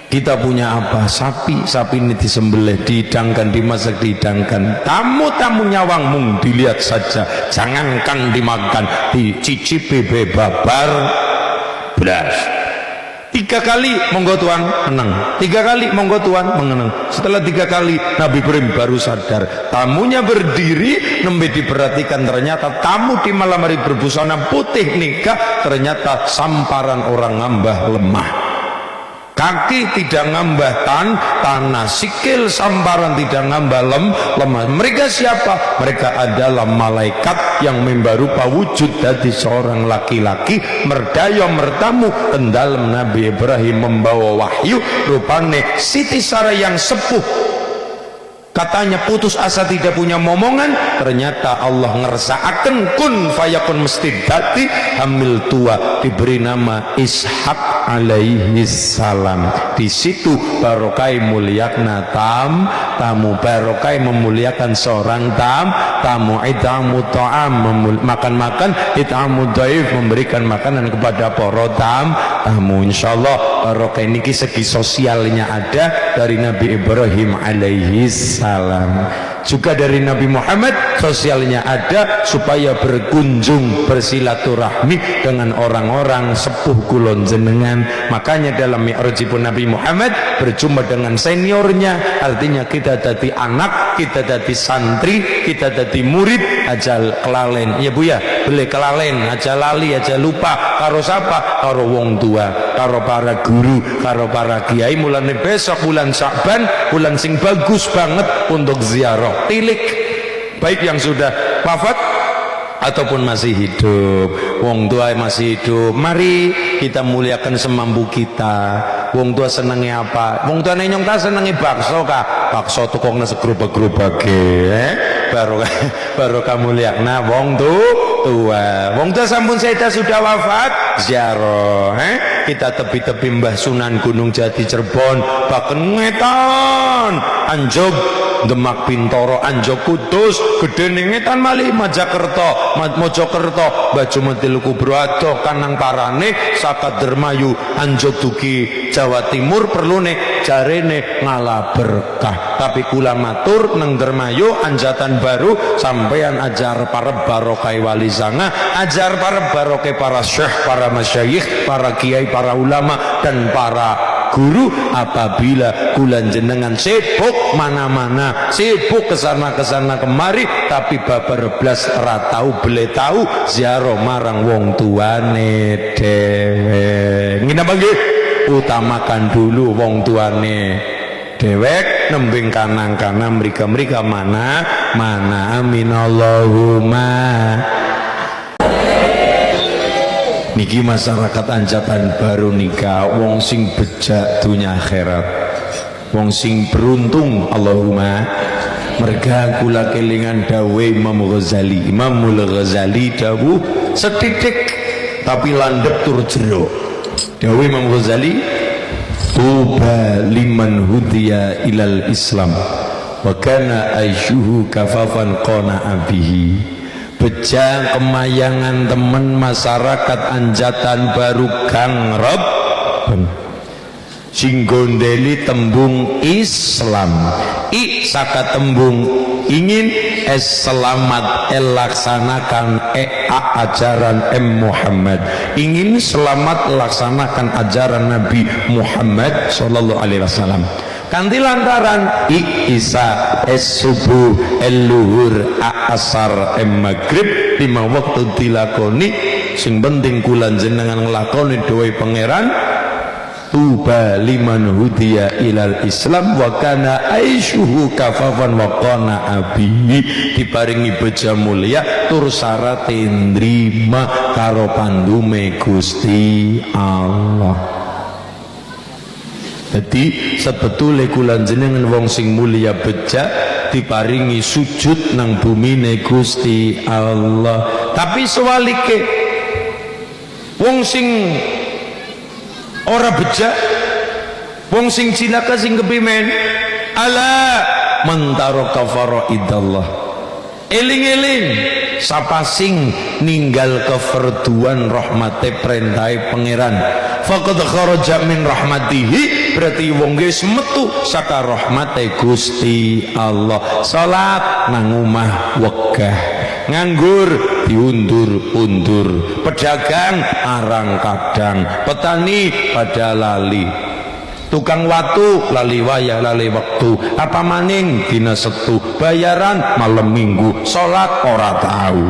Kita punya apa? Sapi ini disembelih, dihidangkan, dimasak, dihidangkan. Tamu nyawang mung dilihat saja, jangankan dimakan, dicicipi bebabar belas. 3 kali monggo Tuhan menang, 3 kali monggo Tuhan mengenang. Setelah 3 kali Nabi Ibrahim baru sadar. Tamunya berdiri, nembe diperhatikan, ternyata tamu di malam hari berbusana putih nikah, ternyata samparan orang ngambah lemah. Kaki tidak ngambah tanah, sikil samparan tidak ngambah lemah. Mereka siapa? Mereka adalah malaikat yang membarupa wujud dari seorang laki-laki, merdaya mertamu dalam Nabi Ibrahim membawa wahyu. Rupane Siti Sarah yang sepuh, katanya putus asa tidak punya momongan, ternyata Allah ngersakaken kun fayakun mesti dadi hamil tua, diberi nama Ishak alaihi salam. Di situ barokai muliakna tamu, barokai memuliakan seorang tamu. Itamu ta'am, makan itamu dhaif, memberikan makanan kepada para tamu. Insyaallah barokai niki segi sosialnya ada dari Nabi Ibrahim alaihi salam, juga dari Nabi Muhammad sosialnya ada, supaya berkunjung bersilaturahmi dengan orang-orang sepuh kulon jenengan. Makanya dalam mi'rajipun Nabi Muhammad berjumpa dengan seniornya, artinya kita jadi anak, kita jadi santri, kita jadi murid aja kelalen. Ya Bu ya, boleh kelalen aja, lali aja, lupa karo sapa, karo wong tua, karo para guru, karo para kiai. Mulane besok bulan Sya'ban, bulan sing bagus banget untuk ziarah tilik, baik yang sudah wafat ataupun masih hidup. Wong tua masih hidup, mari kita muliakan semampu kita. Wong tua senengnya apa? Wong tua nenyong ta senengnya bakso kah? Bakso tukangnya segerubak-gerubak baru kamu lihat. Nah wong tua, wong tua sampun seda sudah wafat, ziarah. Kita tepi-tepi Mbah Sunan Gunung Jati Cirebon, bahkan ngetan Anjog, Demak Bintoro, Anjog Kudus, Gede Ngetan Malih, Mojokerto, Baju Mentil Kubro Adoh, Kanang Parane, Saka Dermayu, Anjog Duki Jawa Timur. Perlu nih jarene ngalah berkah. Tapi kula matur nang Dermayu anjatan baru sampean ajar para barokah wali sanga, ajar para barokah para syekh, para masyayikh, para kiai, para ulama dan para guru. Apabila kulan jenengan sibuk mana-mana, sibuk kesana kemari, tapi babar blas ora tau bele tau ziarah marang wong tuane dhewe. Ngene apa nggih? Utamakan dulu wong tuane dewek, nembing kanang-kanang mrika-mrika mana amin Allahumma. Niki masyarakat anjatan baru nikah wong sing bejak dunya akhirat, wong sing beruntung Allahumma. Merga kula kelingan dawe Imamul Ghazali dawuh setitik tapi landep tur jero. Dawe Imam Ghazali, tuba liman hudiya ilal Islam wa kana aishuhu kafafan qana'a bihi. Bejang kemayangan temen masyarakat anjatan baru Gang Rob sing gondeli tembung Islam, saka tembung ingin selamat laksanakan ajaran Muhammad, ingin selamat laksanakan ajaran Nabi Muhammad sallallahu alaihi wasallam. Kanti lantaran isa subuh luhur asar maghrib 5 waktu dilakoni, sing penting kulan jenengan nglakoni dhewe pangeran. Tuba liman hudiya ilal Islam wa kana aishuhu kafafan wa qana abihi. Diparingi beja mulia tur sarate nrima karo pandume Gusti Allah. Jadi sebetulnya kulan jenengan wong sing mulia beja diparingi sujud nang bumine Gusti Allah. Tapi sewalike wong sing ora beja, wong sing cilaka sing kepimen, ala mantaraka faraidallah. Eling-eling sapa sing ninggal keferduan rahmate perintahe pangeran, faqad kharaja min rahmatihi, berarti wong wis metu saka rahmate Gusti Allah. Salat nang omah wegah, nganggur diundur-undur, pedagang arang kadang, petani pada lali, tukang watu lali wayah lali waktu, apa maning dina Setu, bayaran malam minggu, salat ora tahu.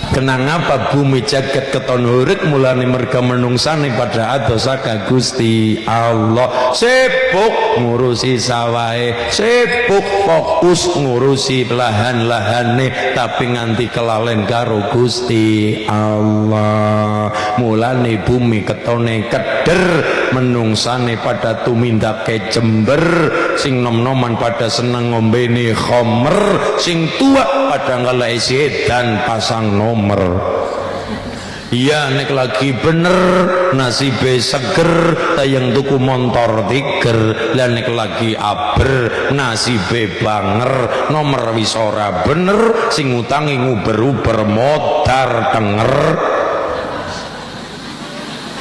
Kenang apa bumi jagat keton hurik, mulane merga menungsane pada adosaka Gusti Allah. Sibuk ngurusi sawahe, sibuk fokus ngurusi lahan-lahane, tapi nganti kelalen karo Gusti Allah. Mulane bumi ketone keder, menungsane pada tumindake jember, sing nom-noman pada seneng ngombene khomer, sing tua pada ngelai sedan pasang nomor. Iya nek lagi bener nasibe seger, tayang tuku montor tiger. Lah nek lagi aber nasibe banger, nomor wis ora bener, sing utangi nguber-uber modar denger.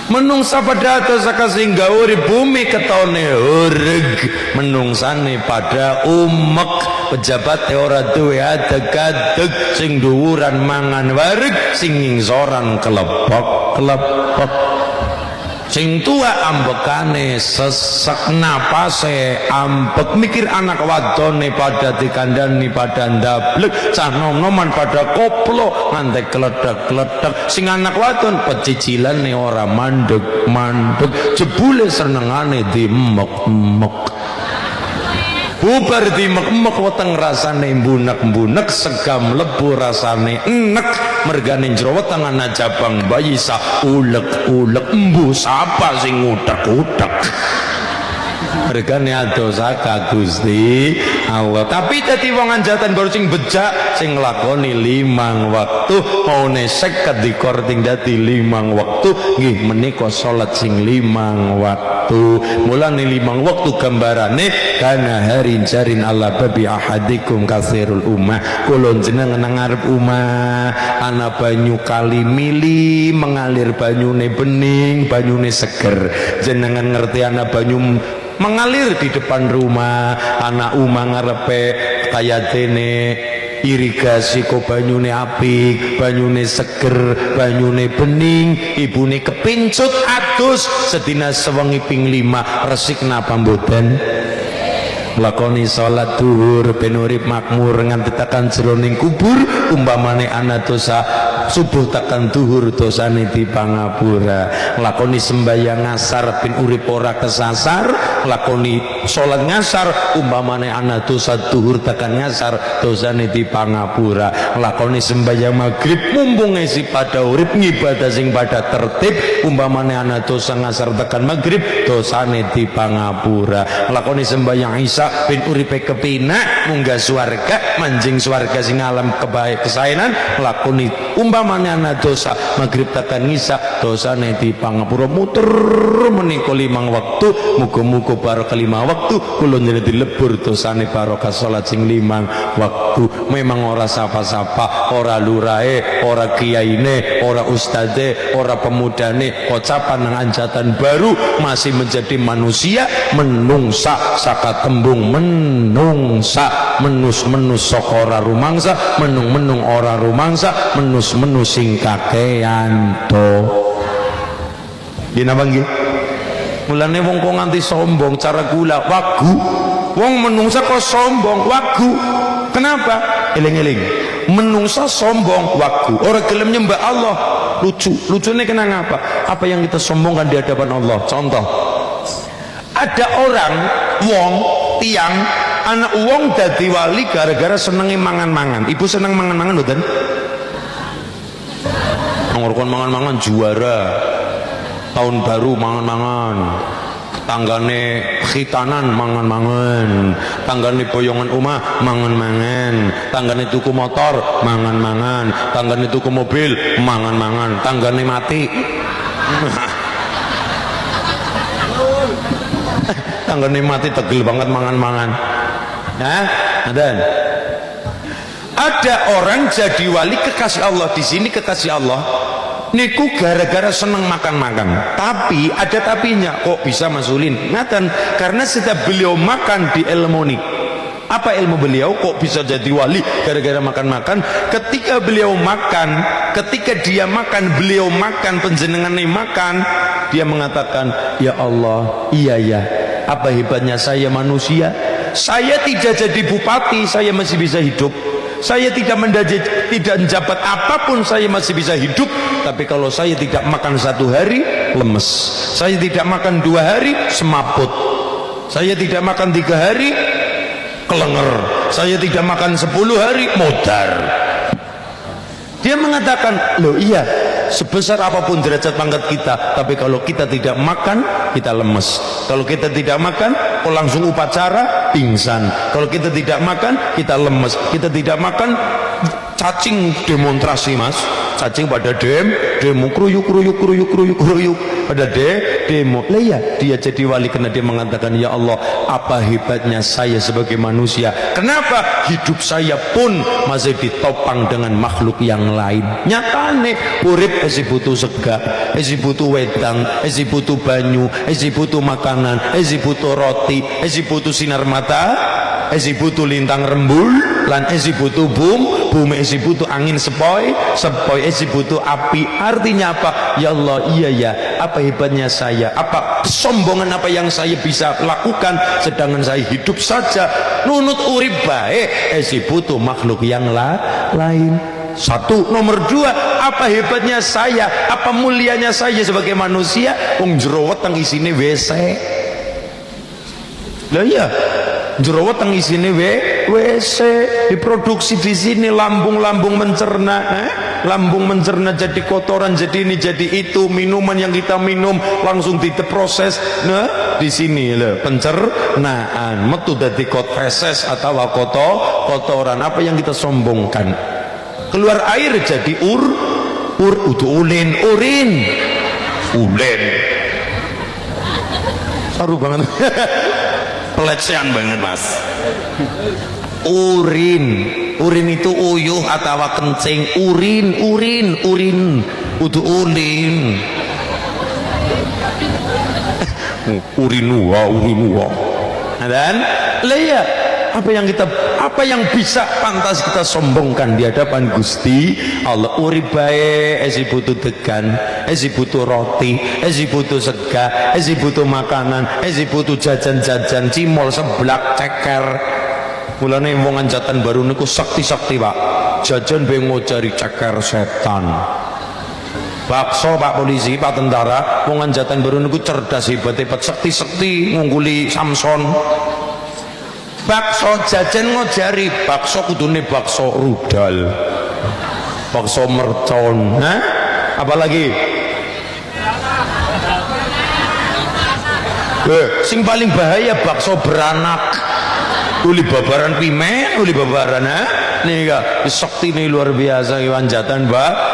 Menungsa pada atas sehingga urip bumi ketone ureg, menungsane pada umek, pejabat ora duwe adeg-adeg, sing dhuwuran mangan wareg, sing ngingsoran kelepok-kelepok. Sing tua ambekane sesek, napase ambek, mikir anak wadone pada dikandani pada ndablek, cah nom-noman pada koplo ngantek kledak-kledak, sing anak wadon pecicilane ora mandeg-mandeg, jebule senengane dimek-mek. Bubar dimek-mek weteng rasane mbunek-mbunek, segam lebu rasane enek, mergane jero weteng ana jabang bayi sa ulek-ulek, embu sapa sing utek-utek. Mergane adosaka Gusti Allah. Tapi dadi wong anjatan baru sing bejak, sing nglakoni 5 waktu, maune 50 dikorting dadi 5 waktu, nggih menika salat sing 5 waktu. waktu. Mulane 5 waktu gambarane kana harin jarin ala babi ahadikum kasirul ummah. Kula jenengan nang ngarep umah ana banyu kali mili mengalir, banyune bening, banyune seger. Jenengan ngerti ana banyu mengalir di depan rumah, anak umah ngarepe kaya dene irigasi kok banyune apik, banyune seger, banyune bening, ibune kepincut adus sedina sewengi ping 5 resik napa mboten? Lakoni salat duhur ben urip makmur nganti tekan jroning kubur, umpamane ana dosa subuh tekan duhur dosane dipangapura. Lakoni sembahyang ngasar ben urip ora kesasar, lakoni salat ngasar umpamane ana dosa duhur tekan ngasar dosane dipangapura. Lakoni sembahyang maghrib mumpung isi pada urip ngibadah sing pada tertib, umpamane ana dosa ngasar tekan maghrib dosane dipangapura. Lakoni sembahyang isya ben uripe kepinak munggah swarga manjing swarga sing alam kebaik kesaenan, lakoni umpamane ana dosa maghrib tekan isya dosane dipangapura. Muter menika 5 waktu, muga-muga barokah 5 waktu kula njenengan dilebur dosane barokah salat sing 5 waktu. Memang ora sapa-sapa, ora lurahe, ora kiyaine, ora ustadze, ora pemudane, kocapan nang anjatan baru masih menjadi manusia menungsa saka tembung menungsa, menus-menus saka ora rumangsa, menung-menung ora rumangsa, menus-menus sing kakean to. Nggih napa nggih? Mulane wong kok nganti sombong cara gula wagu. Wong menungsa kok sombong wagu. Kenapa? Eling-eling. Menungsa sombong wagu, ora gelem nyembah Allah. Lucunya kenapa? Apa yang kita sombongkan di hadapan Allah? Contoh, ada orang wong tiang anak wong dadi wali gara-gara senenge mangan-mangan. Ibu seneng mangan-mangan mboten? Ngorkon mangan-mangan juara. Tahun baru mangan-mangan. Tanggane khitanan mangan-mangan, tanggane boyongan omah mangan-mangan, tanggane tuku motor mangan-mangan, tanggane tuku mobil mangan-mangan, tanggane mati tanggane mati tegel banget mangan-mangan. Nah, ada orang jadi wali kekasih Allah. Di sini kekasih Allah niku gara-gara seneng makan-makan, tapi ada tapinya. Kok bisa masulin ngaten? Karena setiap beliau makan di ilmu. Apa ilmu beliau kok bisa jadi wali gara-gara makan-makan? Ketika beliau makan, ketika dia makan, beliau makan, penjenengannya makan, dia mengatakan, ya Allah, iya ya, apa hebatnya saya manusia. Saya tidak jadi bupati, saya masih bisa hidup. Saya tidak menjabat apapun, saya masih bisa hidup. Tapi kalau saya tidak makan 1 hari, lemes. Saya tidak makan 2 hari, semaput. Saya tidak makan 3 hari, kelenger. Saya tidak makan 10 hari, modar. Dia mengatakan, loh iya, sebesar apapun derajat pangkat kita, tapi kalau kita tidak makan, kita lemes. Kalau kita tidak makan, kok langsung upacara, pingsan. Kalau kita tidak makan, kita lemes. Kita tidak makan, cacing demonstrasi mas, cacing pada demo kruyuk pada demo. Lah ya, dia jadi wali karena dia mengatakan, ya Allah, apa hebatnya saya sebagai manusia, kenapa hidup saya pun masih ditopang dengan makhluk yang lain. Nyatane urip esi butuh sega, esi butuh wedang, esi butuh banyu, esi butuh makanan, esi butuh roti, esi butuh sinar mata, esi butuh lintang rembul, lan esi butuh bumi esi butuh angin sepoi esi butuh api. Artinya apa? Ya Allah, iya ya, apa hebatnya saya, apa kesombongan apa yang saya bisa lakukan, sedangkan saya hidup saja nunut urip baik esi butuh makhluk yang lain. Satu. Nomor 2, apa hebatnya saya, apa mulianya saya sebagai manusia, wong jero weteng isine WC. Lah iya, jero weteng isine WC, diproduksi di sini, lambung mencerna, lambung mencerna jadi kotoran, jadi ini jadi itu, minuman yang kita minum langsung diproses. Nah, di sini loh pencernaan, metu dadi feses atau kotoran. Apa yang kita sombongkan? Keluar air jadi urin. Saru banget. Pelecehan banget mas. Urin itu uyuh atau kencing. Urin udu ulin. Urin wa. Dan ya, apa yang bisa pantas kita sombongkan di hadapan Gusti Allah? Urip bae esi butuh degan, esi butuh roti, esi butuh sega, esi butuh makanan, esi butuh jajan-jajan, cimol, seblak, ceker. Mulane wong Anjatan Baru niku sakti-sakti Pak. Jajan bae ngojari ceker setan. Bakso Pak polisi, Pak tentara, wong Anjatan Baru niku cerdas hebat sakti-sakti ngungguli Samson. Bakso jajan ngojari, bakso kudune bakso rudal, bakso mercon, apalagi sing paling bahaya bakso beranak, uli babaran pimen, uli babaran nih kak, sakti ini luar biasa. Anjatan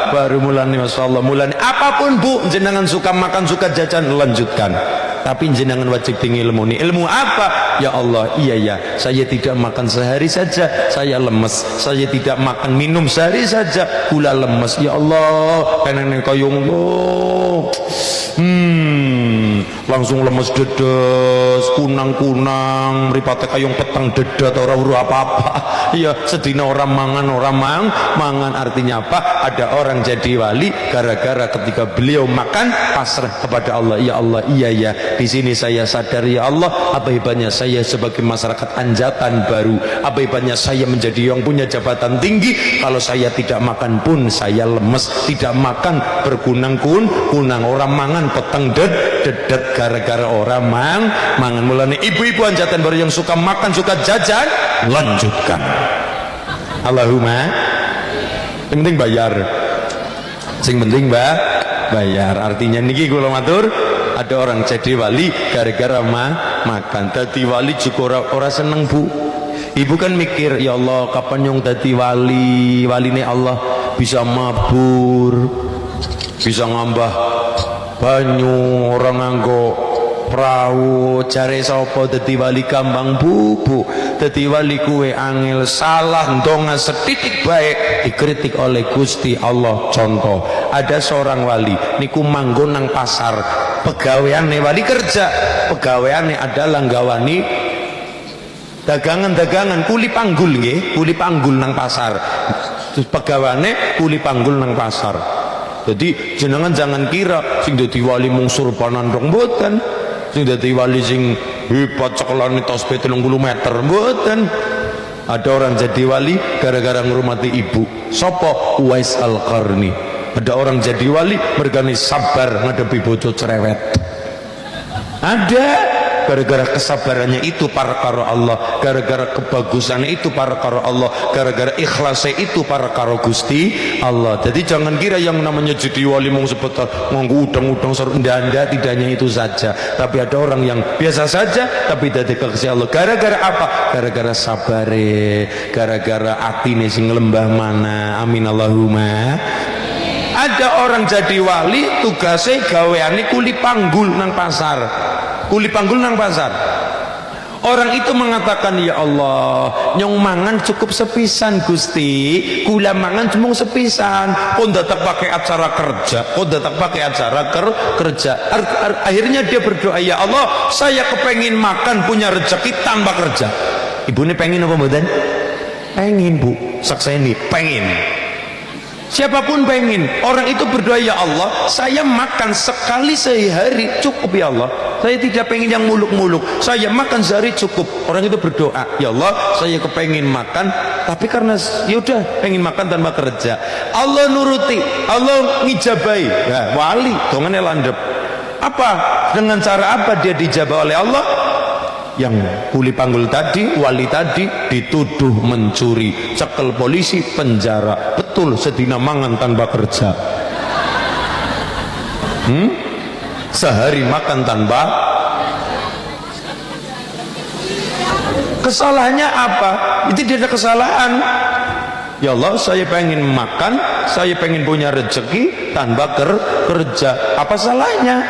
baru mulai masyaallah, mulai apapun bu jenengan suka makan suka jajan lanjutkan, tapi jenengan wajib tinggi ilmu nih. Ilmu apa? Ya Allah, iya ya, saya tidak makan sehari saja saya lemes, saya tidak makan minum sehari saja gula lemes. Ya Allah, pengen kayung lo langsung lemes dedes, kunang mripate kayung petang dedet ora uru apa-apa. Ya sedina orang mangan artinya apa? Ada orang jadi wali gara-gara ketika beliau makan pasrah kepada Allah. Ya Allah, iya ya, di sini saya sadar ya Allah, apa hebatnya saya sebagai masyarakat Anjatan Baru, apa hebatnya saya menjadi yang punya jabatan tinggi. Kalau saya tidak makan pun saya lemes, tidak makan berkunang-kunang, orang mangan peteng dedet gara-gara orang mangan. Mulane ibu-ibu Anjatan Baru yang suka makan suka jajan lanjutkan. Allahumma, yang penting bayar, sing penting bayar. Artinya niki kula matur, ada orang jadi wali gara-gara makan. Dadi wali juga ora seneng bu. Ibu kan mikir, ya Allah kapan yang dadi wali? Waline Allah bisa mabur, bisa ngambah banyu, orang nganggo perahu. Cari sapa dadi wali gampang bu. Dadi wali kuwe angel, salah ndonga setitik baik dikritik oleh Gusti Allah. Contoh, ada seorang wali niku manggon nang pasar, pegaweane wali kerja, pegaweane adalah nggawani dagangan kuli panggul nggih, kuli panggul nang pasar. Terus pegaweane kuli panggul nang pasar. Jadi jenengan jangan kira sing dadi wali mung surbanan dong, mboten. Sing dadi wali sing hebat cekelane tasbih 30 meter, mboten. Ada orang jadi wali gara-gara ngurmati ibu. Sopo? Uwais Al-Qarni. Ada orang jadi wali mergani sabar ngadepi bojo cerewet. Ada gara-gara kesabarannya itu para karo Allah, gara-gara kebagusannya itu para karo Allah, gara-gara ikhlasnya itu para karo Gusti Allah. Jadi jangan kira yang namanya jadi wali mung sebentar nganggo udang-udang serendanda, tidaknya itu saja. Tapi ada orang yang biasa saja tapi dadi kekasih Allah. Gara-gara apa? Gara-gara sabare, gara-gara atine sing lembah mana. Amin Allahumma. Ada orang jadi wali tugasnya gaweane kuli panggul nang pasar. Kuli panggul nang pasar. Orang itu mengatakan, ya Allah, nyong mangan cukup sepisan Gusti, kula mangan cuma sepisan. Kok datang pakai acara kerja. Akhirnya dia berdoa, ya Allah, saya kepengen makan punya rezeki tanpa kerja. Ibu ini pengen apa mboten? Pengen bu, sakseni pengen. Siapapun pengen. Orang itu berdoa, ya Allah, saya makan sekali sehari cukup ya Allah. Saya tidak pengen yang muluk-muluk. Saya makan sehari cukup. Orang itu berdoa, ya Allah, saya kepengen makan, tapi karena yaudah pengen makan tanpa kerja. Allah nuruti, Allah ngijabai. Ya, wali, dongannya landep. Apa? Dengan cara apa dia dijabah oleh Allah? Yang kuli panggul tadi, wali tadi dituduh mencuri, cekel polisi, penjara. Betul, sedina mangan tanpa kerja. Sehari makan tanpa. Kesalahannya apa? Itu tidak ada kesalahan. Ya Allah, saya pengen makan, saya pengen punya rezeki tanpa kerja. Apa salahnya?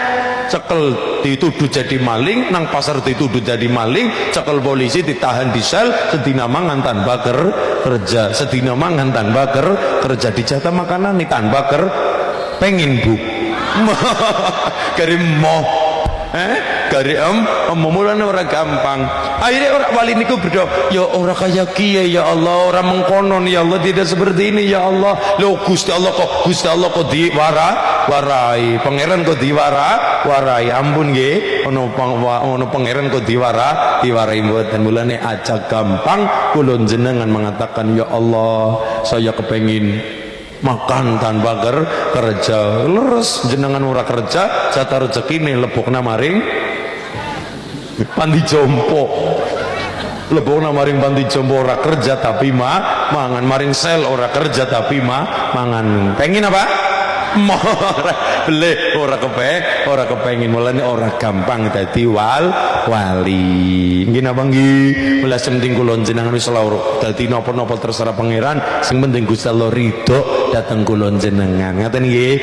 cekel dituduh jadi maling, nang pasar dituduh jadi maling, cekel polisi ditahan di sel, sedina mangan tanpa kerja, sedina mangan tanpa kerja, dijatah makanan nih tanpa pengen bu kari moh kari mulane ora gampang. Akhirnya orang wali niku berdoa, ya ora kaya kiye ya Allah, ora mengkonon ya Allah, tidak seperti ini ya Allah. Lho Gusti Allah kok diwarai, pangeran kok warai. Ampun nggih, ono pangeran kok diwarai mboten. Mulane aja gampang kula jenengan mengatakan ya Allah, saya kepengin makan tanpa kerja, leres jenengan ora kerja, jatah rezekine lebokna maring panti jompo, lebokna maring panti jompo, ora kerja tapi mangan, maring sel ora kerja tapi mangan. Pengen apa? Ora kepengin. Mulane ora gampang dadi wali. Nggih napa nggih? Mula penting kula jenengan wis loro dadi napa-napa terserah pangeran, sing penting Gusti Allah ridho dateng kula jenengan. Ngaten nggih.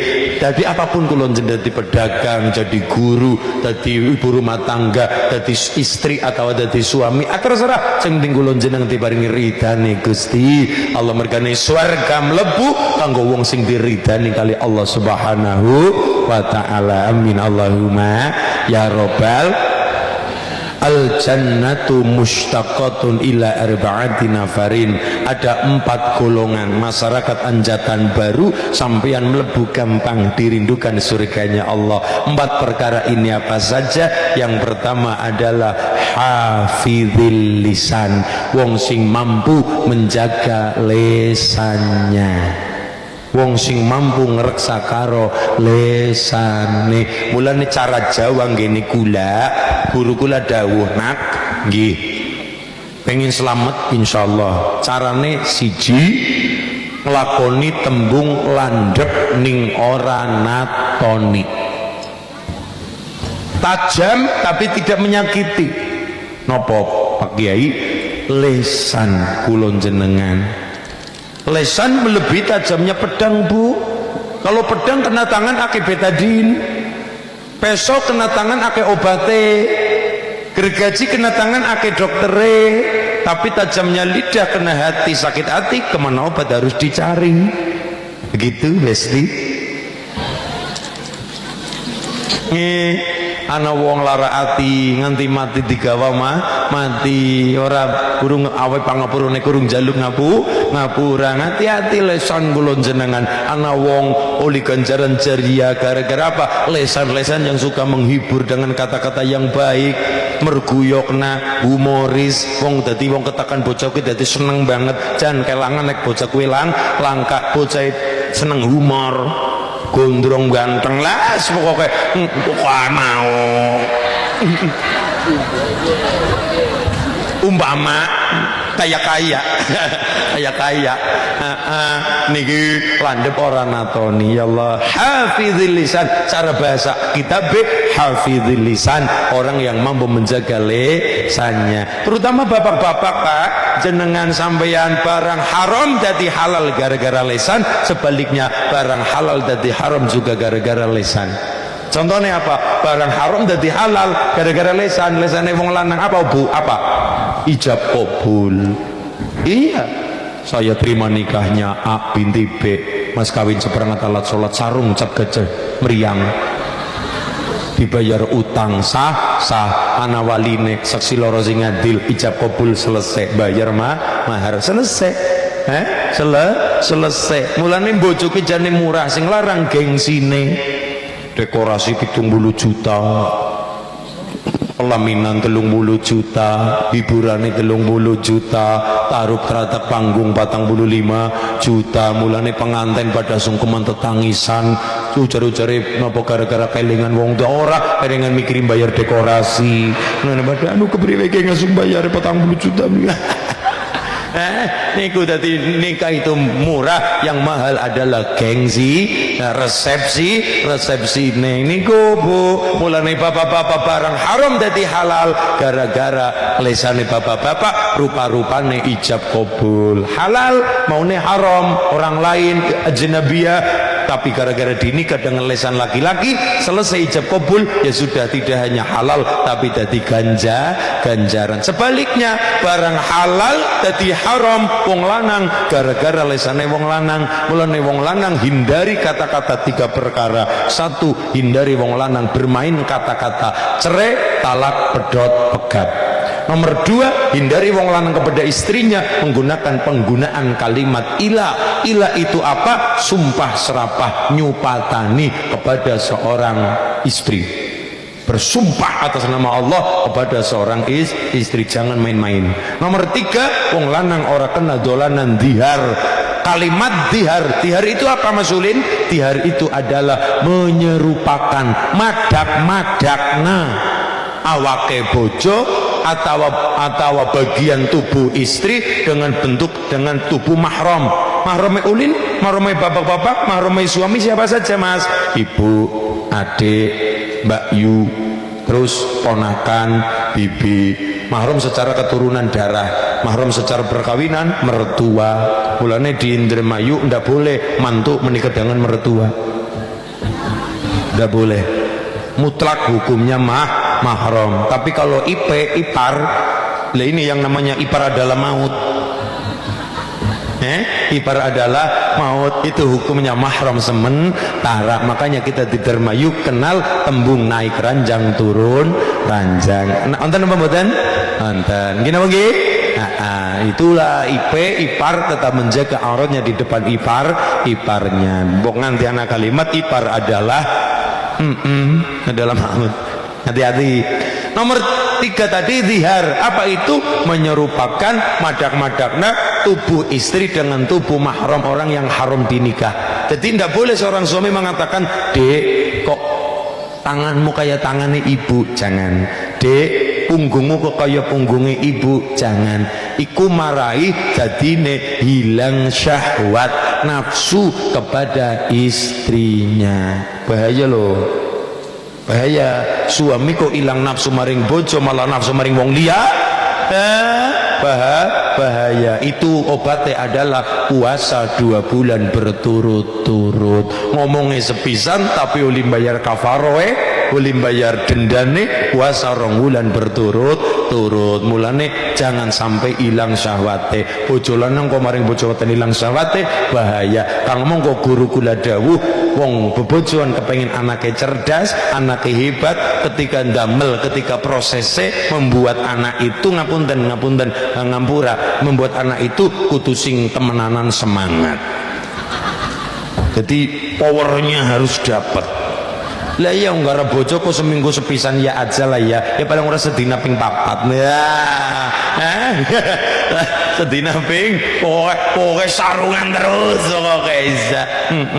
Dadi apapun kula jenengan, dadi pedagang, jadi guru, dadi ibu rumah tangga, dadi istri atau dadi suami, terserah. Sing penting kula jenengan diparingi ridane Gusti Allah, mergane swarga mlebu kanggo wong sing diridani kali Allah Subhanahu wa ta'ala. Amin Allahumma ya robbal. Al jannatu mushtaqatun ila arba'ati nafarin. Ada 4 golongan masyarakat anjatan baru, sampeyan mlebu gampang dirindukan surganya Allah. 4 perkara ini apa saja? Yang pertama adalah hafizil lisan, wong sing mampu menjaga lesannya, wong sing mampu ngreksa karo lesane. Mulane cara Jawa ngene kula, guru kula dawuh, nak nggih pengen selamat insyaallah carane siji nglakoni tembung landhep ning ora natoni, tajam tapi tidak menyakiti. Napa Pak Kiai? Lesan kula jenengan, lesan melebihi tajamnya pedang bu. Kalau pedang kena tangan ake betadin, pesok kena tangan ake obate, gergaji kena tangan ake doktere, tapi tajamnya lidah kena hati, sakit hati kemana obat harus dicari. Begitu Besti. Ana wong lara ati nganti mati digawa mati, ora kurung awe pangapurane kurung jaluk ngapura. Hati-hati lesan kula jenengan. Ana wong oli ganjaran jariah gara-gara apa? Lesan-lesan yang suka menghibur dengan kata-kata yang baik, merguyokna, humoris. Wong dadi wong ketakan bocah kuwi dadi seneng banget. Jan kelangan nek bocah kuwi langka, bocah seneng humor, gondrong ganteng lah pokoknya mau umpama kaya niki landhep ora natoni. Ya Allah, hafizil lisan. Cara bahasa kita hafizil lisan, orang yang mampu menjaga lesannya. Terutama bapak-bapak, Pak, jenengan sampeyan barang haram jadi halal gara-gara lesan, sebaliknya barang halal jadi haram juga gara-gara lesan. Contohnya apa? Barang haram jadi halal gara-gara lesan. Lesannya wong lanang apa bu? Apa? Ijab kabul. Iya, saya terima nikahnya A binti B, mas kawin seperangkat alat sholat sarung cap gajah meriang, dibayar utang sah ana waline saksi loro sing adil, ijab kabul selesai, bayar mahar selesai. Selesai. Mulane bojoku jane murah, sing larang gengsine. Dekorasi 70 juta, pelaminan 30 juta, hiburane 30 juta, taruh keratak panggung 45 juta. Mulane pengantin pada sungkeman tetangisan, ujar-ujare napa gara-gara kelingan wong tua, ora kelingan mikirin bayar dekorasi. Mulane pada kepriwe ki ngasung bayar 40 juta. Niku tadi nikah itu murah, yang mahal adalah gengsi, resepsi niku bu. Mulane bapak-bapak barang haram dadi halal gara-gara lesane bapak-bapak, rupa-rupane ijab kabul halal, maune haram. Orang lain ajnabiyah tapi gara-gara dinikah dengan lesan laki-laki, selesai ijab kabul, ya sudah tidak hanya halal tapi jadi ganjaran. Sebaliknya, barang halal jadi haram wong lanang gara-gara lesane wong lanang. Mulane wong lanang hindari kata-kata 3 perkara. 1, hindari wong lanang bermain kata-kata cerai, talak, pedot, pegat. Nomor 2, hindari wong lanang kepada istrinya menggunakan penggunaan kalimat ila. Ila itu apa? Sumpah serapah, nyupatani kepada seorang istri, bersumpah atas nama Allah kepada seorang istri. Jangan main-main. Nomor 3, wong lanang ora kena dolanan dihar. Kalimat dihar itu apa Mas Ulin? Dihar itu adalah menyerupakan madak-madakna awake bojo atau bagian tubuh istri dengan tubuh mahram. Mahramnya Ulin, mahramnya bapak-bapak, mahramnya suami siapa saja Mas? Ibu, adik, Mbak Yu, terus ponakan, bibi. Mahram secara keturunan darah, mahram secara perkawinan mertua. Mulane di Indramayu ndak boleh mantu menikah dengan mertua, ndak boleh, mutlak hukumnya mahram. Tapi kalau ipar, lah ini yang namanya ipar adalah maut. Ipar adalah maut, itu hukumnya mahram sementara. Makanya kita di Dermayu kenal tembung naik ranjang turun ranjang. Nonton apa mboten? Nonton. Gini apa nggih? Itulah ipar tetap menjaga auratnya di depan iparnya. Mbok nganti ana kalimat ipar adalah adalah maut. Hati-hati. Nomor 3 tadi zihar. Apa itu? Menyerupakan madak-madakna tubuh istri dengan tubuh mahram orang yang haram dinikah. Jadi tidak boleh seorang suami mengatakan, "Dek, kok tanganmu kayak tangannya ibu?" Jangan. "Dek, punggungmu kok kayak punggungnya ibu?" Jangan. Iku marahi jadine hilang syahwat nafsu kepada istrinya. Bahaya loh. Bahaya. Suami kok hilang nafsu maring bojo malah nafsu maring wong liya. Bahaya. Itu obatnya adalah puasa 2 bulan berturut-turut. Ngomongnya sepisan tapi uli bayar kafaroe, uli bayar dendane, puasa 2 bulan berturut-turut. Mulane jangan sampai hilang syahwate. Bojo lanang kok maring bojo weten hilang syahwate, bahaya. Kang ngomong kok guru kula dawuh, wong bebojoan kepengen anaknya cerdas, anaknya hebat, ketika ndamel, ketika prosesnya membuat anak itu ngapunten ngampura, membuat anak itu kudu sing temenanan semangat. Jadi powernya harus dapat. Lah iya nggara bojo kok seminggu sepisan ya aja lah ya. Ya paling ora sedina ping 4. Sedina ping pokoke sarungan terus kok Isa.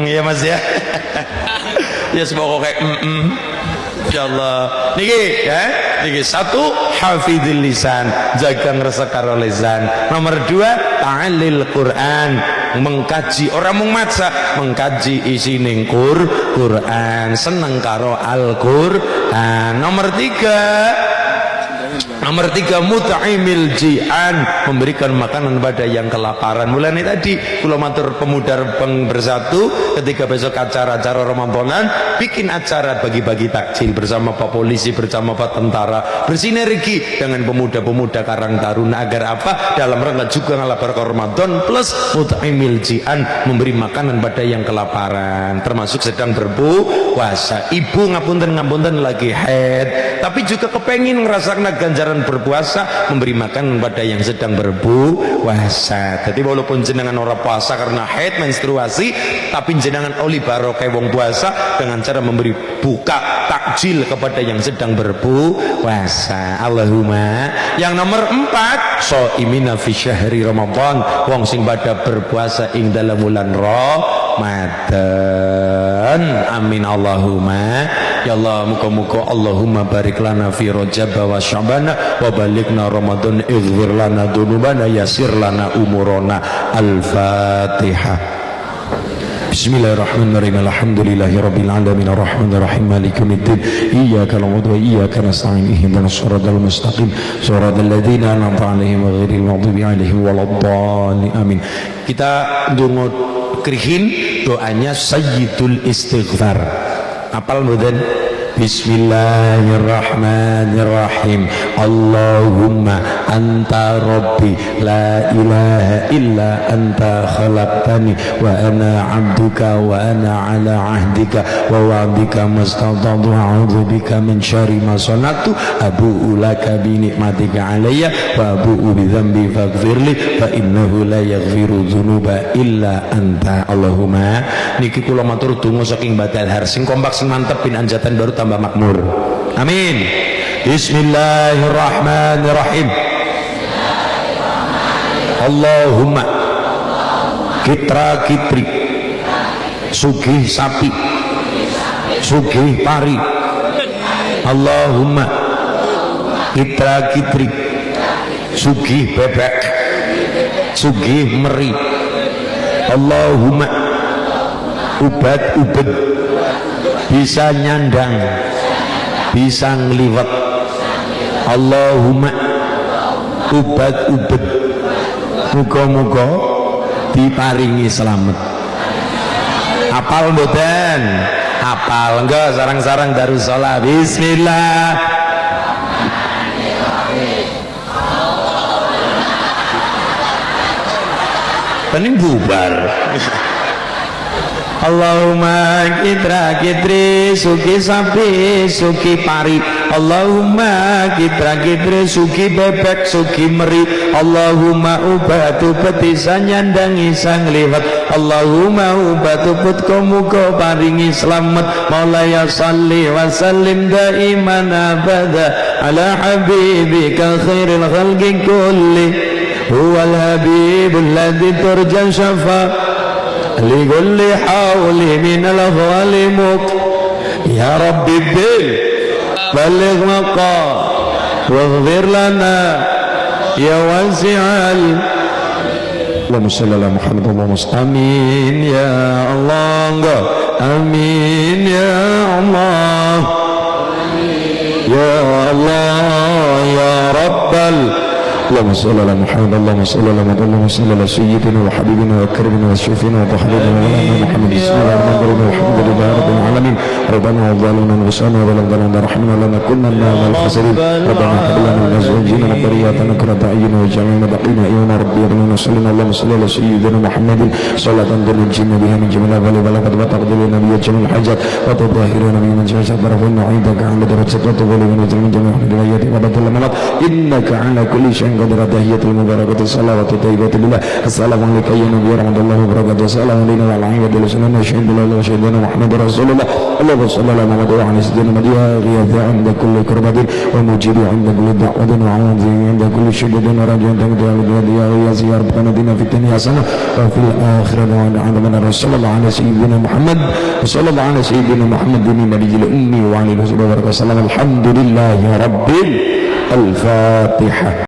Iya Mas ya. Ya pokoke insyaallah. Niki ya. Niki 1, hafizil lisan, jaga ngresek karo lisan. Nomor 2, ta'allil Quran, mengkaji, orang mung maca, mengkaji isi ning Quran, seneng karo Al-Qur'an. Nomor 3, mut'imil ji'an, memberikan makanan pada yang kelaparan. Mulai tadi kula matur pemuda Rembang Bersatu, ketika besok acara-acara Ramadanan, bikin acara bagi-bagi takjil bersama Pak Polisi, bersama Pak Tentara, bersinergi dengan pemuda-pemuda Karang Taruna. Agar apa? Dalam rangka juga ngalabar Ramadan plus mut'imil ji'an, memberi makanan pada yang kelaparan, termasuk sedang berpuasa. Ibu ngapunten lagi haid, tapi juga kepengin ngerasakan ganjaran berpuasa, memberi makan pada yang sedang berpuasa. Jadi walaupun jenengan orang puasa karena haid menstruasi, tapi jenengan oli barokah wong puasa dengan cara memberi buka takjil kepada yang sedang berpuasa. Allahumma. Yang nomor 4, shaimina fi syahri Ramadan, wong sing pada berpuasa ing dalam bulan Ramadan. Amin Allahumma. Ya Allah, muka-muka Allahumma barik lana fi Rajab wa Sya'ban wa balikna Ramadan, ighfir lana dunubana, yasir lana umurana. Al-Fatihah. Bismillahirrahmanirrahim. Alhamdulillahi rabbil alamin, arrahmanir rahim, maliki yaumiddin, iyyaka na'budu wa iyyaka nasta'in, ihdinas siratal mustaqim, siratal ladzina an'amta 'alaihim ghairil maghdubi 'alaihim waladdallin. Amin. Kita ndonga krihin doanya sayyidul istighfar. Apal mboten? Bismillahirrahmanirrahim. Allahumma anta rabbi la ilaha illa anta khalaqtani wa ana abduka wa ana ala ahdika wa wa'dika mastata'tu a'udzu bika min syarri ma sana'tu abu'u laka bi ni'matika alayya wa abu'u bi dzambi faghfirli fa innahu la yaghfiru dzunuba illa anta. Allahumma niki kula matur donga saking badal har sing kompak sing mantep bin anjatan baru tambah makmur. Amin. Bismillahirrahmanirrahim. Allahumma kitra kitri sugih sapi sugih pari. Allahumma kitra kitri sugih bebek sugih meri. Allahumma ubat ubed bisa nyandang bisa ngliwet. Allahumma ubat ubed muga-muga diparingi selamat. Apal mboten? Apal enggak sarang-sarang Darussalam. Bismillah. Pening bubar. Allahumma kitra kitri suki sapi suki pari. Allahumma kitra kitri suki bebek suki meri. Allahumma ubat ubet bisa nyandangi sang liwat. Allahumma ubat ubet muga paringi selamat. Maulaya salli wa sallim daiman abada ala habibika khairil khalqi kulli huwal habibul ladzi turja syafa لكل حول من الظالمك يا ربي بلغ مقام واغفر لنا يا واسع اللهم صل على محمد اللهم آمين يا الله آمين يا الله يا الله يا رب اللهم صل على محمد اللهم صل على محمد اللهم صل على سيدنا وحبيبنا وكرمنا وشفينا وحبيبنا مولانا محمد بسم الله الرحمن الرحيم الحمد لله رب العالمين ربنا وظلمنا انفسنا ولا ظلمنا رحمنا لنكن من الخاسرين ربنا هب لنا من ازواجنا وذرياتنا قرة اعين واجعلنا متقين ايانا ربي ارنا صلى اللهم صل على سيدنا محمد صلاة تنجينا بها من جميع البلاء والقد وتقضي لنا بها جميع الحاجات وتطهرنا بها من جميع الشر ونعيذك عن درجات وتبلغ من جميع الهدايات وبدل المناط انك على كل شيء قدر. تحية المباركة الصلاة والطيبة لله. السلام عليكم يا نبي ورحمة الله وبركاته. السلام علينا وعلى عباد الله وشهد الله وشهدنا محمد رسول الله. اللهم صل على محمد وعلى سيدنا مديها غياث عند كل كربة ومجيب عند كل دعوة وعوض عند كل شدة ورجاء تمدها بالهدية ويا ربنا دينا في الدنيا حسنة وفي الآخرة وعند رسول الله على سيدنا محمد وصلى الله على سيدنا محمد بن نبي الأمي وعلى آله وصحبه وبركاته. الحمد لله رب الفاتحة.